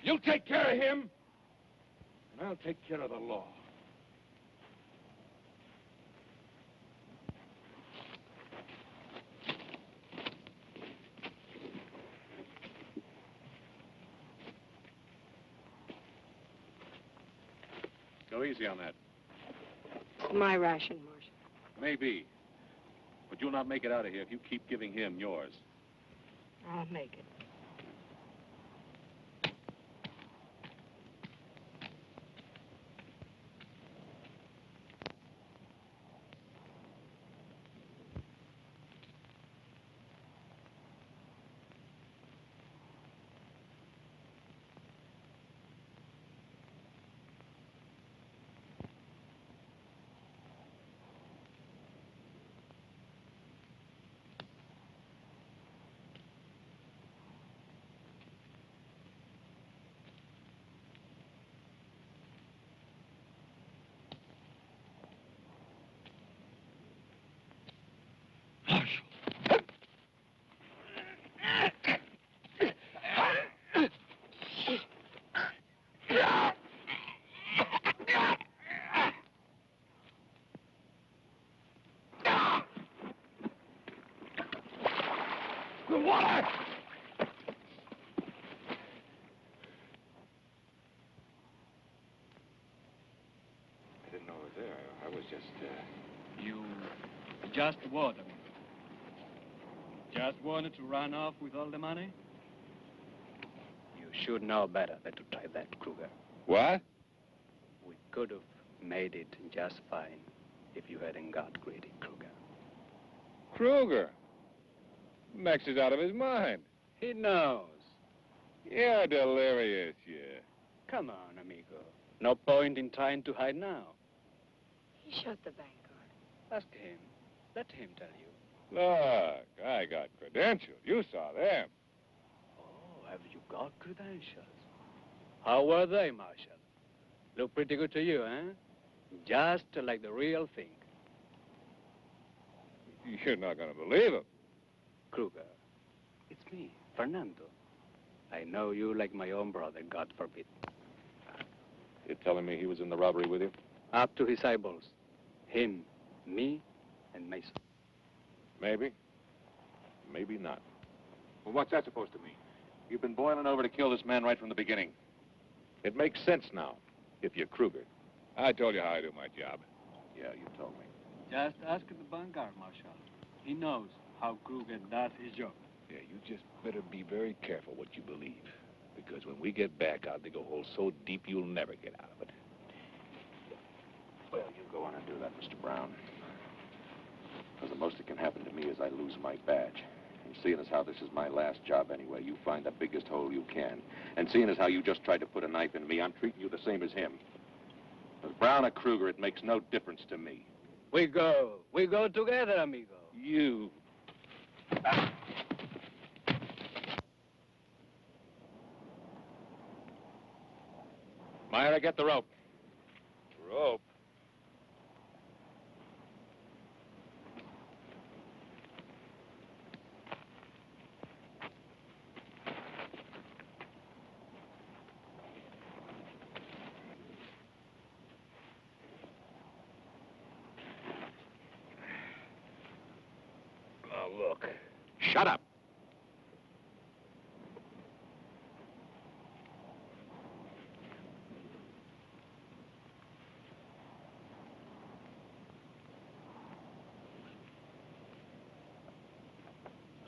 Speaker 10: You take care of him, and I'll take care of the law.
Speaker 9: Go easy on that.
Speaker 3: It's my ration, Marshal.
Speaker 9: Maybe. But you'll not make it out of here if you keep giving him yours.
Speaker 3: I'll make it.
Speaker 12: Just what? Just wanted to run off with all the money? You should know better than to try that, Kruger.
Speaker 11: What?
Speaker 12: We could have made it just fine if you hadn't got greedy, Kruger.
Speaker 11: Kruger? Max is out of his mind.
Speaker 12: He knows.
Speaker 11: You're delirious, yeah.
Speaker 12: Come on, amigo. No point in trying to hide now.
Speaker 3: He shot the bank guard.
Speaker 12: Ask him. Let him tell you.
Speaker 11: Look, I got credentials. You saw them.
Speaker 12: Oh, have you got credentials? How were they, Marshal? Look pretty good to you, eh? Just like the real thing.
Speaker 11: You're not going to believe him.
Speaker 12: Kruger, it's me, Fernando. I know you like my own brother, God forbid.
Speaker 9: You're telling me he was in the robbery with you?
Speaker 12: Up to his eyeballs. Him, me, and Mason.
Speaker 9: Maybe. Maybe not.
Speaker 2: Well, what's that supposed to mean?
Speaker 9: You've been boiling over to kill this man right from the beginning. It makes sense now, if you're Kruger.
Speaker 11: I told you how I do my job.
Speaker 9: Yeah, you told me.
Speaker 12: Just ask the vanguard, Marshal. He knows how Kruger does his job.
Speaker 11: Yeah, you just better be very careful what you believe. Because when we get back, I'll dig a hole so deep you'll never get out of it.
Speaker 9: Well, you go on and do that, Mr. Brown. Because the most that can happen to me is I lose my badge. And seeing as how this is my last job anyway, you find the biggest hole you can. And seeing as how you just tried to put a knife in me, I'm treating you the same as him. With Brown or Kruger, it makes no difference to me.
Speaker 12: We go together, amigo.
Speaker 11: You.
Speaker 9: Myra, get the rope.
Speaker 11: Rope? Now, look.
Speaker 9: Shut up.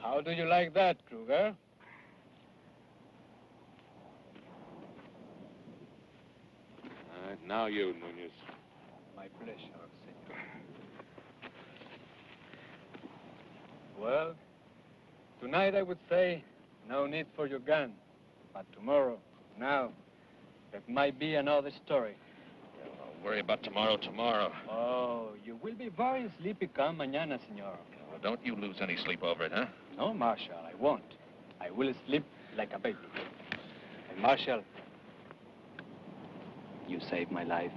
Speaker 12: How do you like that, Kruger?
Speaker 9: All right, now you, Nunez.
Speaker 12: My pleasure, senor. Well, tonight I would say no need for your gun. But tomorrow, now, that might be another story.
Speaker 11: Well,
Speaker 9: worry about tomorrow.
Speaker 12: Oh, you will be very sleepy come mañana, senor.
Speaker 9: Well, don't you lose any sleep over it, huh?
Speaker 12: No, Marshal, I won't. I will sleep like a baby. And Marshal, you saved my life.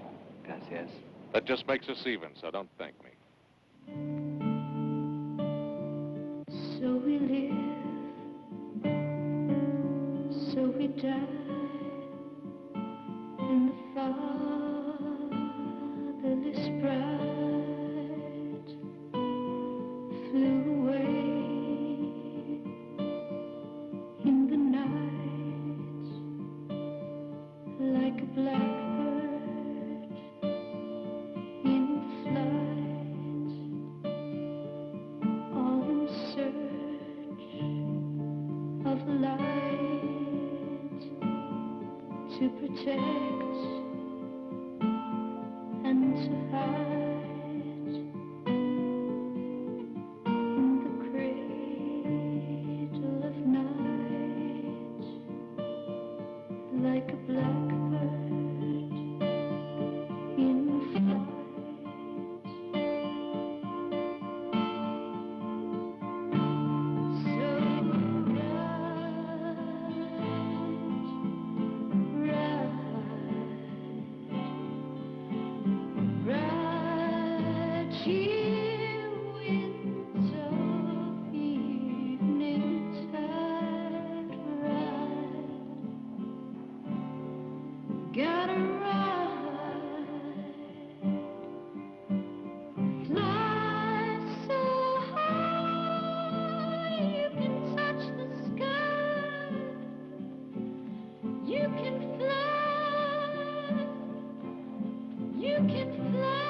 Speaker 12: Gracias.
Speaker 9: That just makes us even, so don't thank me.
Speaker 1: So we live, so we die in the fatherless bride flew away in the night like a blackbird in flight, all in search of light to protect and to hide in the cradle of night like a blackbird in flight. So right here, winds of evening tide ride. Gotta ride, fly so high you can touch the sky. You can fly, you can fly.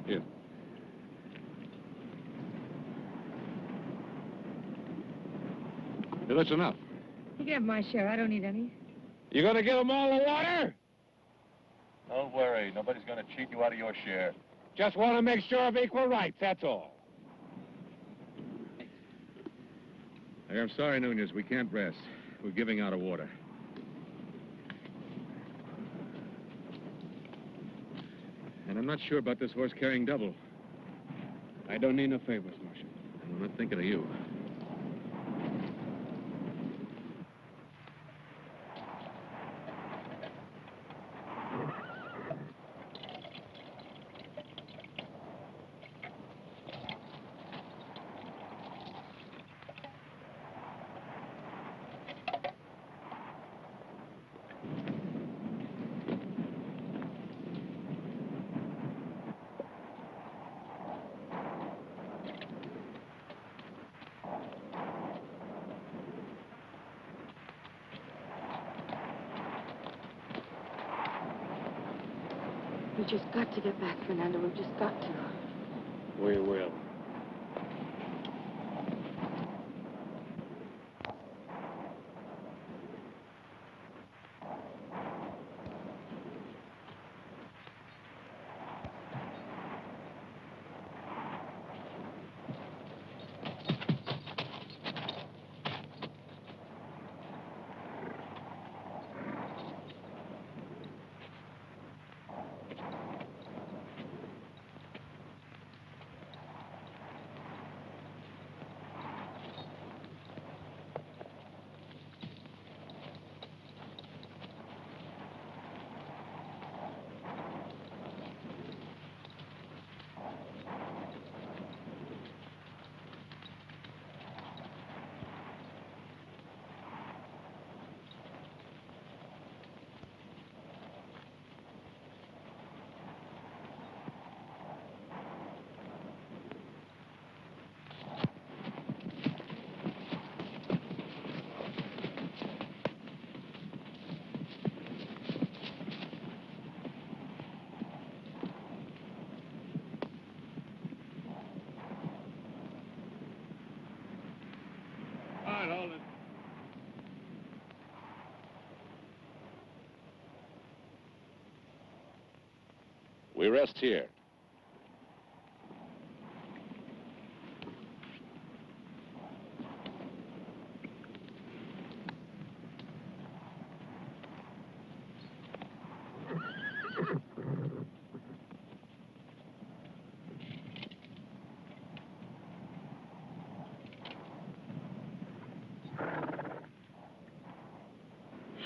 Speaker 2: Here. Hey, that's enough.
Speaker 4: You can have my share. I don't need any.
Speaker 2: You gonna give them all the water?
Speaker 9: Don't worry. Nobody's going to cheat you out of your share.
Speaker 2: Just want to make sure of equal rights, that's all. Hey, I'm sorry, Nunez. We can't rest. We're giving out of water. And I'm not sure about this horse carrying double.
Speaker 12: I don't need no favors, Marshal.
Speaker 2: I'm not thinking of you.
Speaker 3: We just got to get back, Fernando. We've just got to.
Speaker 12: We will.
Speaker 9: We rest here.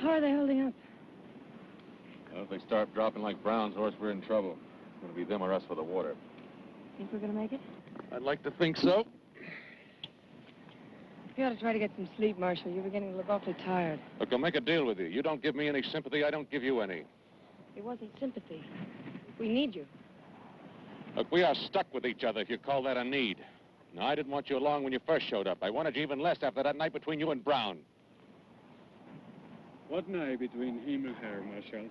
Speaker 4: How are they holding up?
Speaker 5: Well, if they start dropping like Brown's horse, we're in trouble. It's going to be them or us for the water.
Speaker 4: Think we're gonna make it?
Speaker 9: I'd like to think so.
Speaker 4: You ought to try to get some sleep, Marshal. You're beginning to look awfully tired.
Speaker 9: Look, I'll make a deal with you. You don't give me any sympathy, I don't give you any.
Speaker 4: It wasn't sympathy. We need you.
Speaker 9: Look, we are stuck with each other, if you call that a need. Now, I didn't want you along when you first showed up. I wanted you even less after that night between you and Brown.
Speaker 12: What night between him and her, Marshal?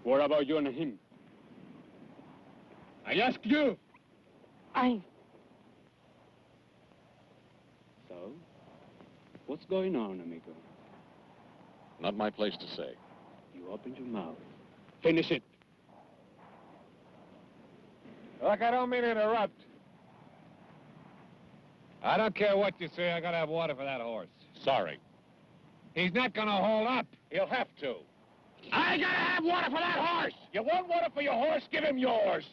Speaker 12: What about you and him? I ask you! So, what's going on, amigo?
Speaker 9: Not my place to say.
Speaker 12: You opened your mouth. Finish it.
Speaker 11: Look, I don't mean to interrupt. I don't care what you say. I gotta have water for that horse.
Speaker 9: Sorry.
Speaker 11: He's not gonna hold up.
Speaker 9: He'll have to.
Speaker 10: I gotta have water for that horse! You want water for your horse? Give him yours.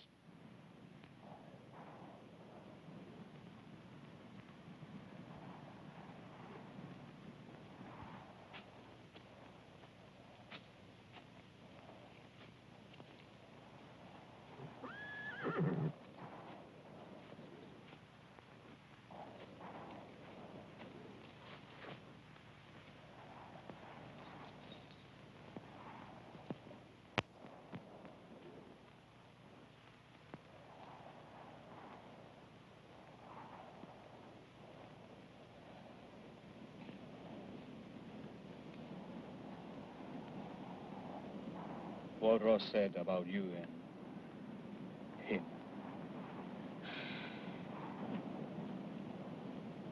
Speaker 12: What Ross said about you and him.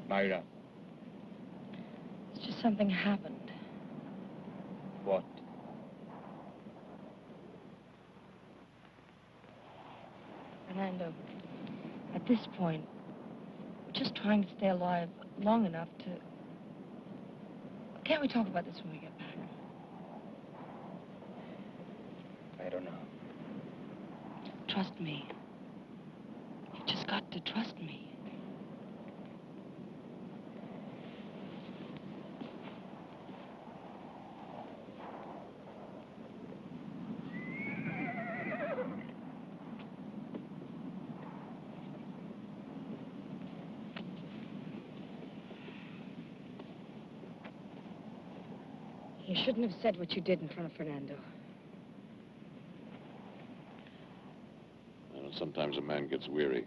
Speaker 12: Myra.
Speaker 4: It's just something happened.
Speaker 12: What?
Speaker 4: Fernando, at this point, we're just trying to stay alive long enough to... Can't we talk about this when we get back?
Speaker 12: I don't know.
Speaker 4: Trust me. You've just got to trust me. You shouldn't have said what you did in front of Fernando.
Speaker 9: Well, sometimes a man gets weary.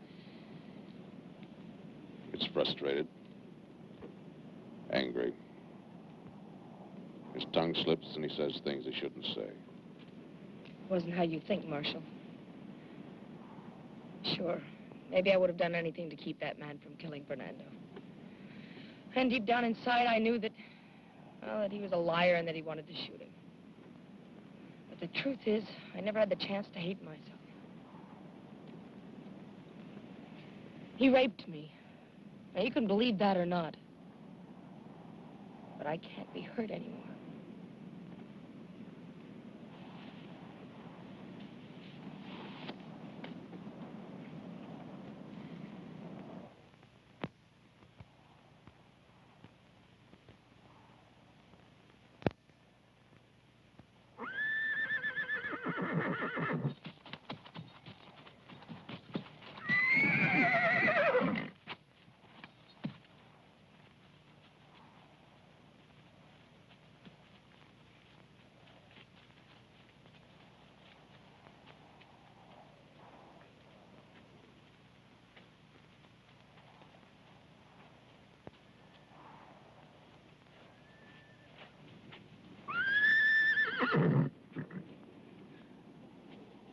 Speaker 9: Gets frustrated. Angry. His tongue slips and he says things he shouldn't say.
Speaker 4: It wasn't how you think, Marshal. Sure. Maybe I would have done anything to keep that man from killing Fernando. And deep down inside, I knew that, well, that he was a liar and that he wanted to shoot him. But the truth is, I never had the chance to hate myself. He raped me. Now, you can believe that or not. But I can't be hurt anymore.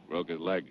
Speaker 9: Broke his leg.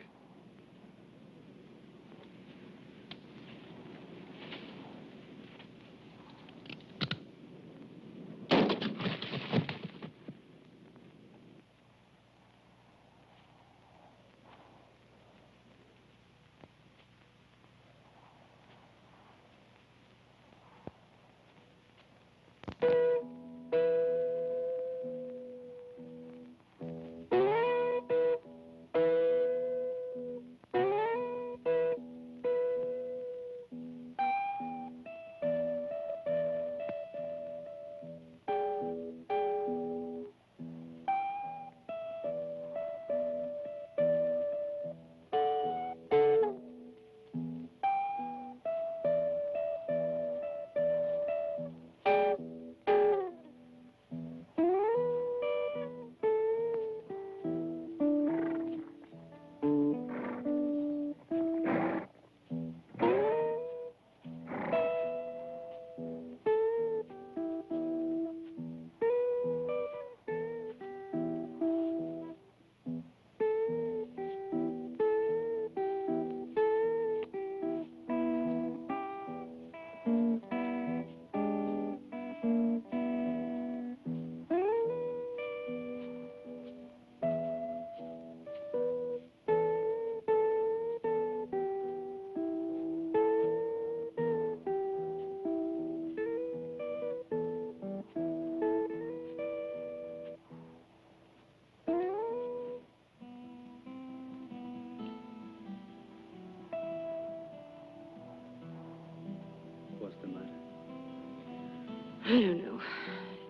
Speaker 3: don't know.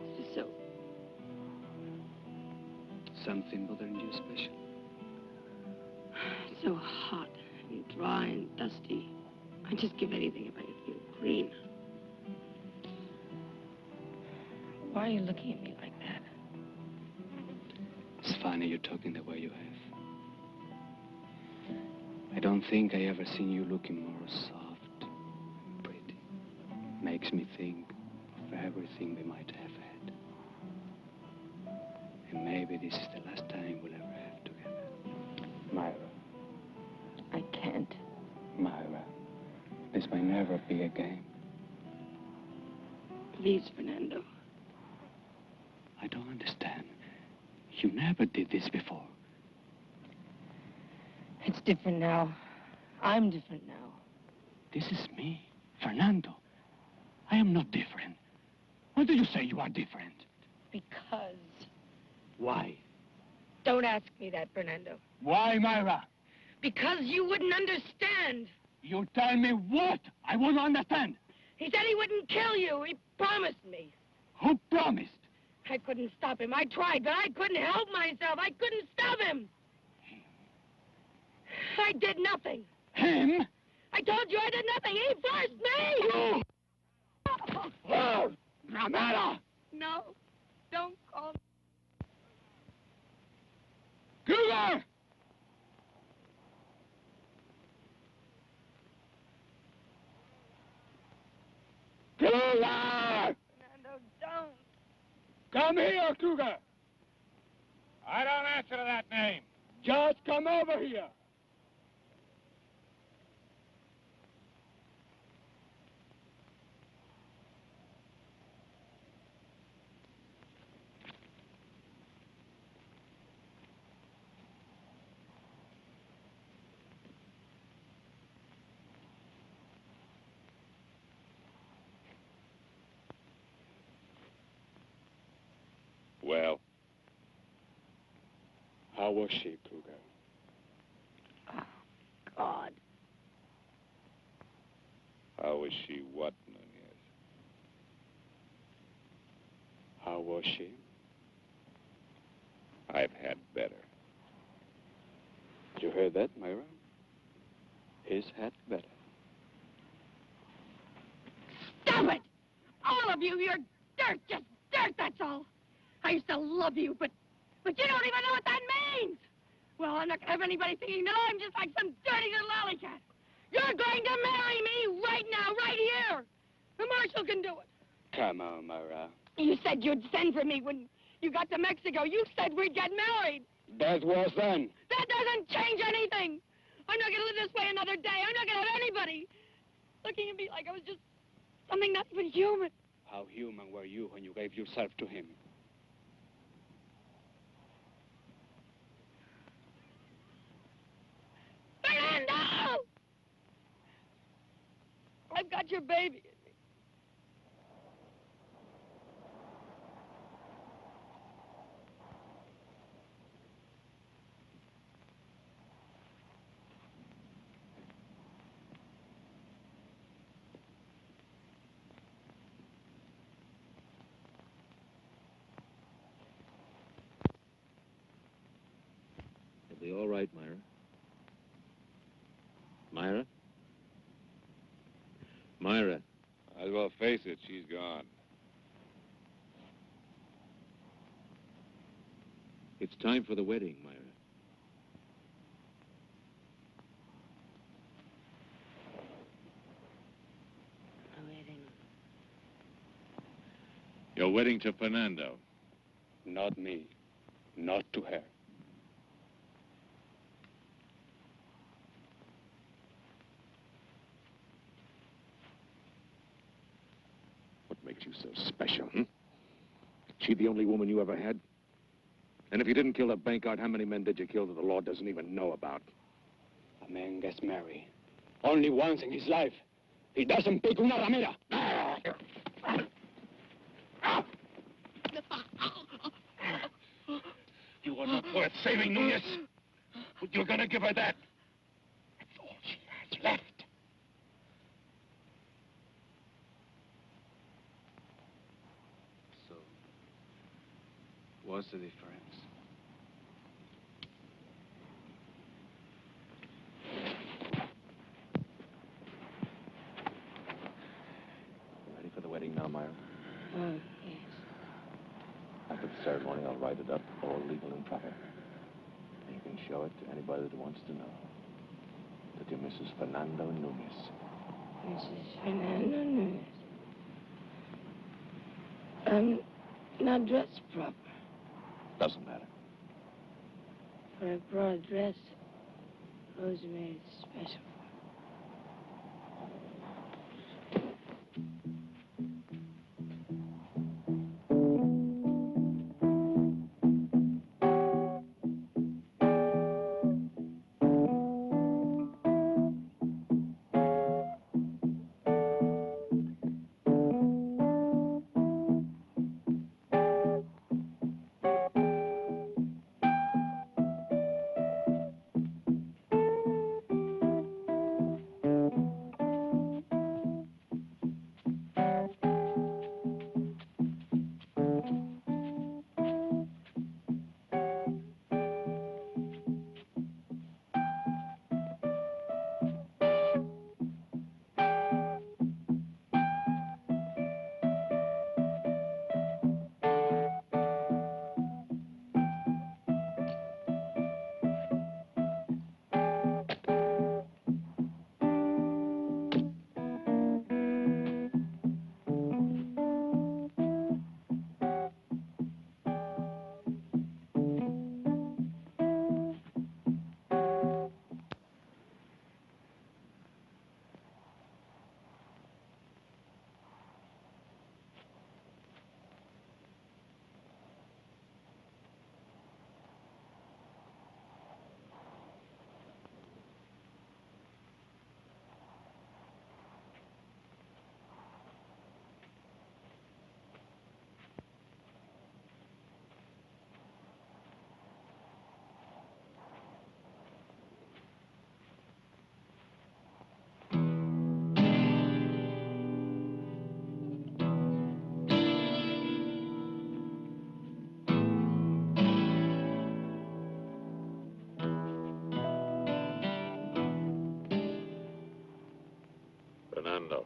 Speaker 3: It's just so...
Speaker 12: Something bothering you special?
Speaker 3: so hot and dry and dusty. I'd just give anything if I could feel clean. Why are you looking at me like that?
Speaker 12: It's funny you're talking the way you have. I don't think I ever seen you looking more soft, pretty. Makes me think of everything we might have had. And maybe this is the last time we'll ever have together. Myra.
Speaker 3: I can't.
Speaker 12: Myra, this may never be again.
Speaker 3: Please, Fernando.
Speaker 12: I don't understand. You never did this before.
Speaker 3: It's different now. I'm different now.
Speaker 12: This is me, Fernando. I am not different. Why do you say you are different?
Speaker 3: Because...
Speaker 12: Why?
Speaker 3: Don't ask me that, Fernando.
Speaker 12: Why, Myra?
Speaker 3: Because you wouldn't understand.
Speaker 12: You tell me what? I won't understand.
Speaker 3: He said he wouldn't kill you. He promised me.
Speaker 12: Who promised?
Speaker 3: I couldn't stop him. I tried, but I couldn't help myself. I couldn't stop him. I did nothing.
Speaker 12: Him?
Speaker 3: I told you I did nothing. He forced me.
Speaker 12: You! Oh, Ramada!
Speaker 3: No, don't call me.
Speaker 12: Cougar! Cougar!
Speaker 3: Fernando, don't.
Speaker 12: Come here, Cougar!
Speaker 10: I don't answer to that name.
Speaker 12: Just come over here.
Speaker 9: Well?
Speaker 12: How was she, Cougar?
Speaker 3: Oh, God.
Speaker 11: How was she what, Nunez?
Speaker 12: How was she?
Speaker 11: I've had better.
Speaker 12: You heard that, Myra? He's had better.
Speaker 3: Stop it! All of you, you're dirt, just dirt, that's all. I used to love you, but you don't even know what that means. Well, I'm not gonna have anybody thinking that I'm just like some dirty little alley cat. You're going to marry me right now, right here. The Marshal can do it.
Speaker 12: Come on, Myra.
Speaker 3: You said you'd send for me when you got to Mexico. You said we'd get married.
Speaker 12: That was then.
Speaker 3: That doesn't change anything. I'm not gonna live this way another day. I'm not gonna have anybody looking at me like I was just something not even human.
Speaker 12: How human were you when you gave yourself to him?
Speaker 3: Fernando! I've got your baby in me.
Speaker 9: You'll be all right, Myra. Myra? Myra.
Speaker 11: Might as well face it, she's gone.
Speaker 9: It's time for the wedding, Myra.
Speaker 3: A wedding.
Speaker 11: Your wedding to Fernando.
Speaker 12: Not me. Not to her.
Speaker 9: What makes you so special, hmm? She the only woman you ever had? And if you didn't kill the bank guard, how many men did you kill that the law doesn't even know about?
Speaker 12: A man gets married only once in his life. He doesn't pick una ramera.
Speaker 10: You are not worth saving, Nunez. But you're gonna give her that. That's all she has left.
Speaker 12: What's the difference?
Speaker 9: Ready for the wedding now, Myra?
Speaker 4: Oh, yes.
Speaker 9: After the ceremony, I'll write it up, all legal and proper. And you can show it to anybody that wants to know. That you're Mrs. Fernando Nunez.
Speaker 4: Mrs. Fernando Nunez. I'm not dressed proper.
Speaker 9: Doesn't matter.
Speaker 4: But I brought a dress Rosa made it special.
Speaker 9: Fernando.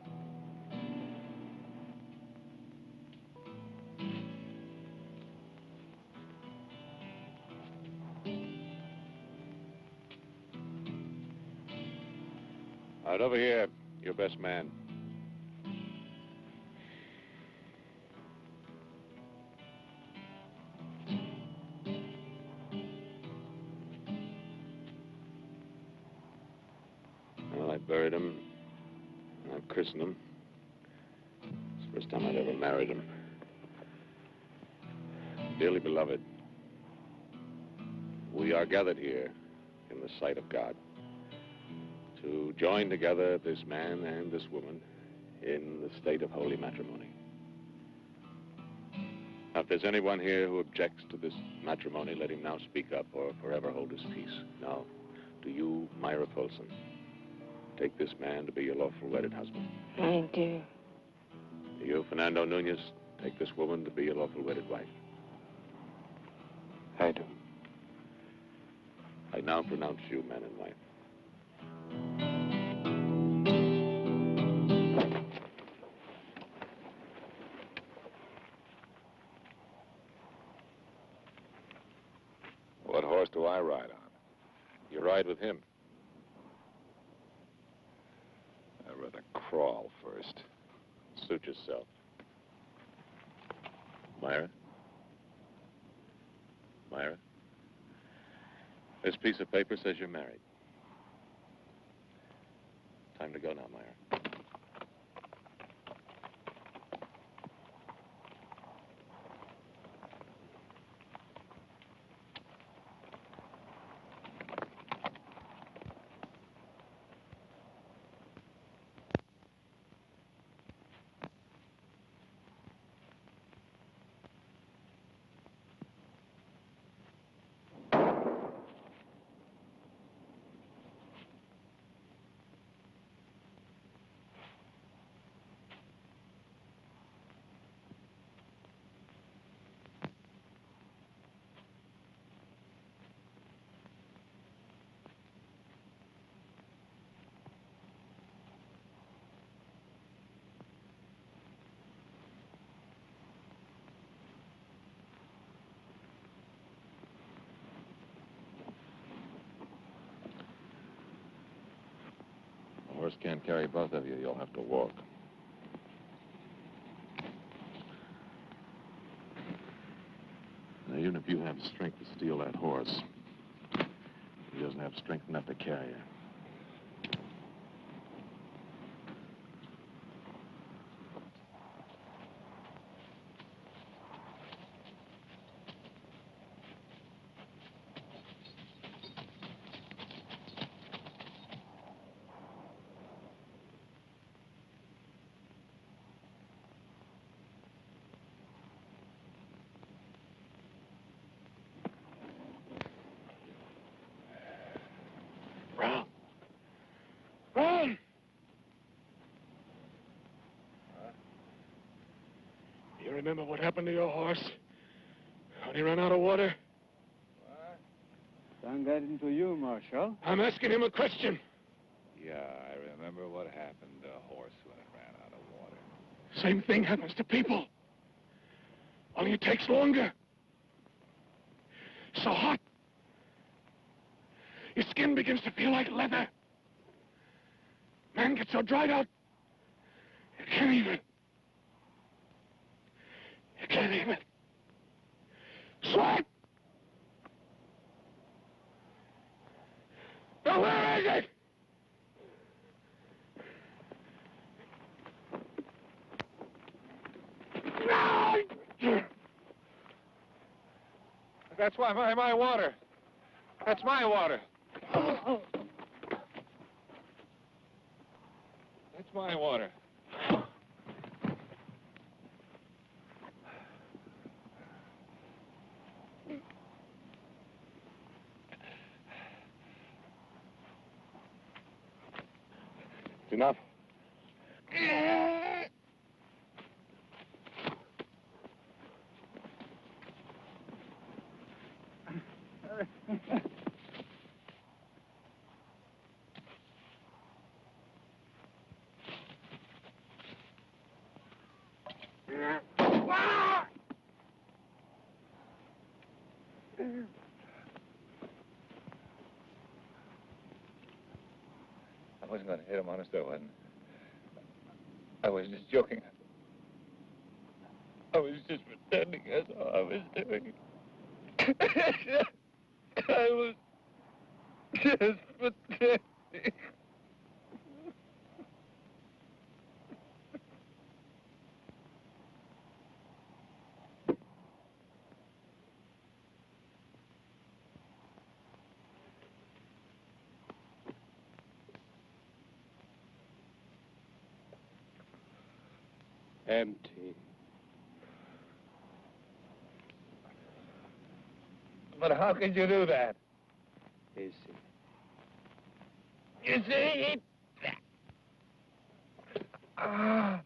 Speaker 9: All right, over here, your best man. Well, I buried him. I've christened him. It's the first time I'd ever married him. Dearly beloved, we are gathered here in the sight of God to join together this man and this woman in the state of holy matrimony. Now, if there's anyone here who objects to this matrimony, let him now speak up or forever hold his peace. Now, do you, Myra Polsen, take this man to be your lawful wedded husband?
Speaker 4: I do.
Speaker 9: Do you, Fernando Nunez, take this woman to be your lawful wedded wife?
Speaker 12: I do.
Speaker 9: I now pronounce you man and wife.
Speaker 11: What horse do I ride on?
Speaker 9: You ride with him.
Speaker 11: I'd rather crawl first.
Speaker 9: Suit yourself. Myra? Myra? This piece of paper says you're married. Time to go now, Myra. Horse can't carry both of you. You'll have to walk. Now, even if you have strength to steal that horse, he doesn't have strength enough to carry you.
Speaker 10: You remember what happened to your horse? When he ran out of water?
Speaker 12: What? Don't get into you, Marshal.
Speaker 10: I'm asking him a question.
Speaker 11: Yeah, I remember what happened to a horse when it ran out of water.
Speaker 10: Same thing happens to people. Only it takes longer. So hot. Your skin begins to feel like leather. Man gets so dried out, you can't even. You can't even. Sweat! Now where is it? No!
Speaker 11: That's why my water. That's my water. That's my water.
Speaker 10: It's enough.
Speaker 11: I wasn't going to hit him, honest, I wasn't. I was just joking. I was just pretending that's all I was doing. I was just pretending.
Speaker 12: Empty.
Speaker 11: But how could you do that?
Speaker 12: Easy.
Speaker 11: You see? Ah.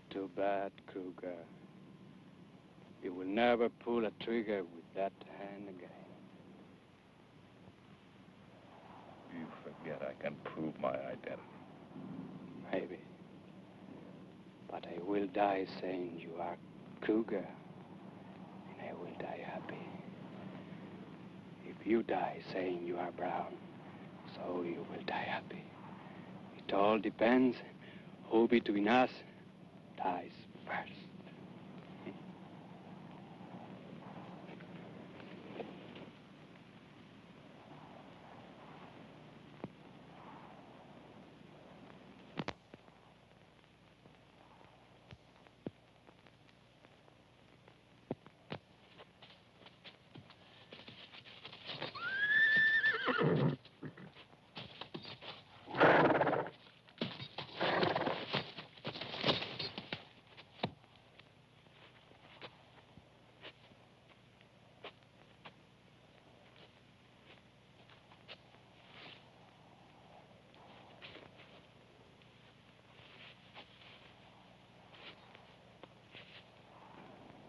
Speaker 12: Too bad, Kruger. You will never pull a trigger with that hand again.
Speaker 11: You forget I can prove my identity.
Speaker 12: Maybe. But I will die saying you are Kruger. And I will die happy. If you die saying you are Brown, so you will die happy. It all depends who between us dies first.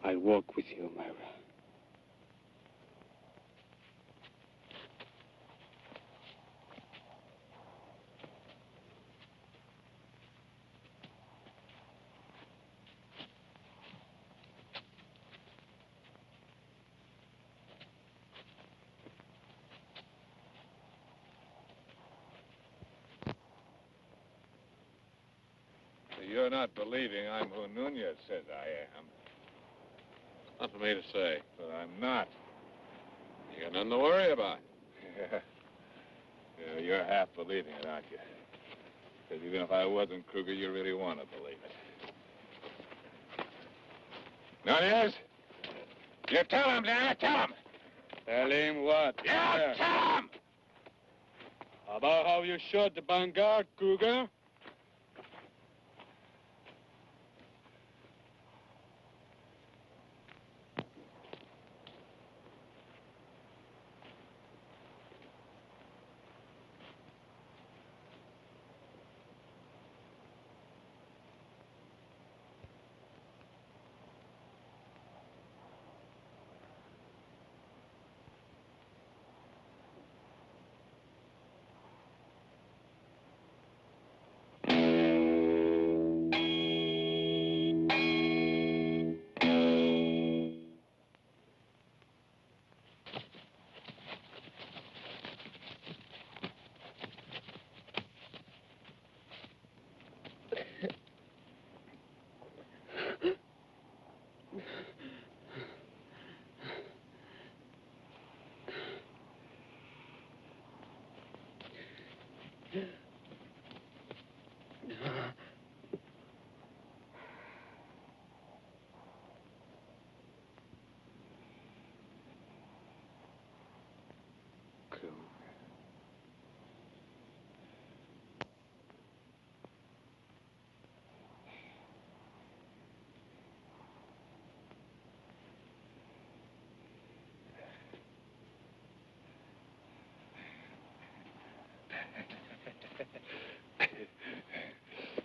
Speaker 12: I'll walk with you, Myra.
Speaker 11: you're not believing I'm who Nunez says I am.
Speaker 5: Not for me to say.
Speaker 11: But I'm not.
Speaker 5: You got nothing to worry about.
Speaker 11: Yeah, you're half believing it, aren't you? Because even if I wasn't Kruger, you really want to believe it. Nunez? You tell him, Leonard, tell him!
Speaker 12: Tell him what?
Speaker 11: Yeah, tell him!
Speaker 12: About how you shot the vanguard, Kruger?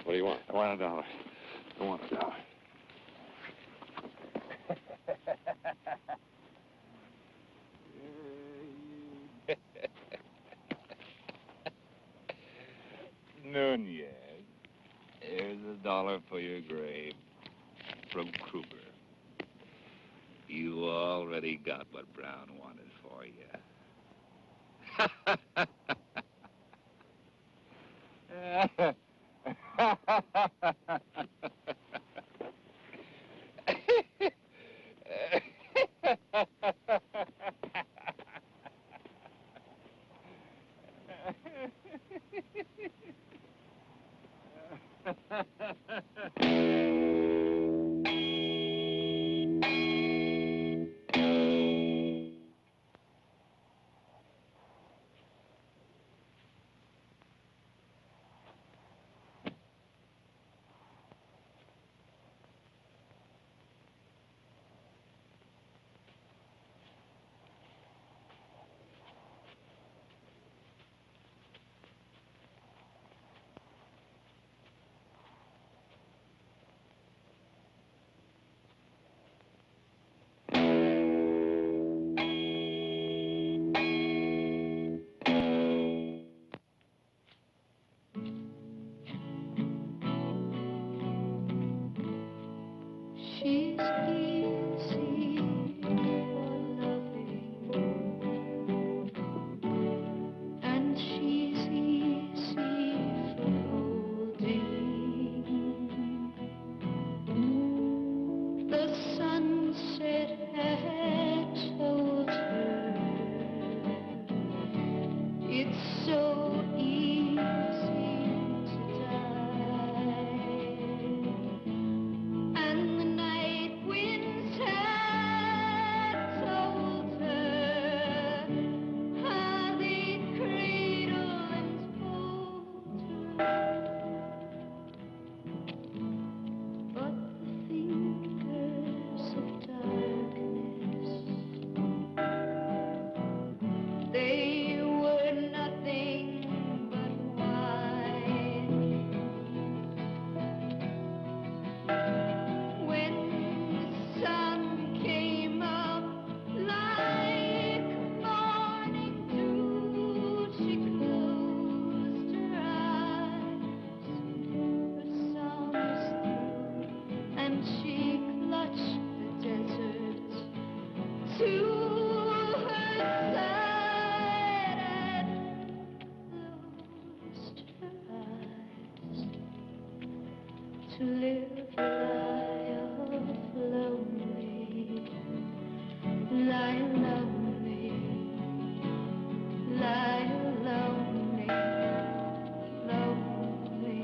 Speaker 5: What do you want?
Speaker 11: I want $1. I want $1. Nunez, here's $1 for your grave from Kruger. You already got what Brown wanted for you.
Speaker 1: to live a life lonely, lie lonely, lie lonely, lonely.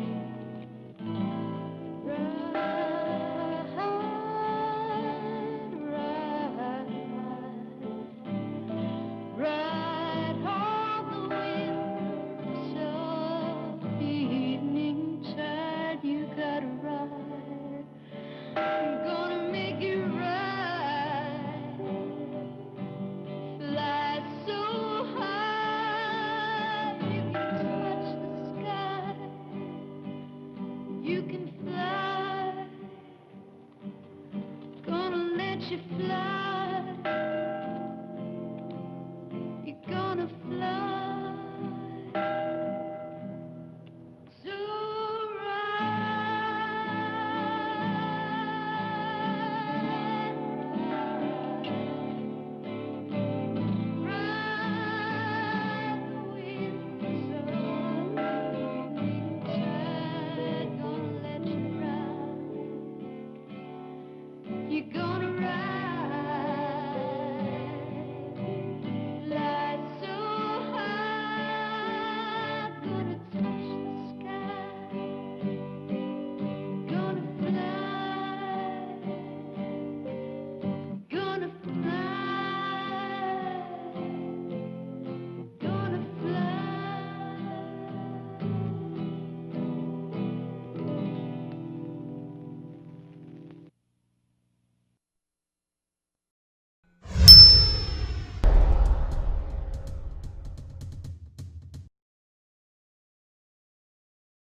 Speaker 1: Ride on the winds of the evening tide. You gotta ride. I'm gonna make you ride. Fly so high you can touch the sky. You can fly. Gonna let you fly.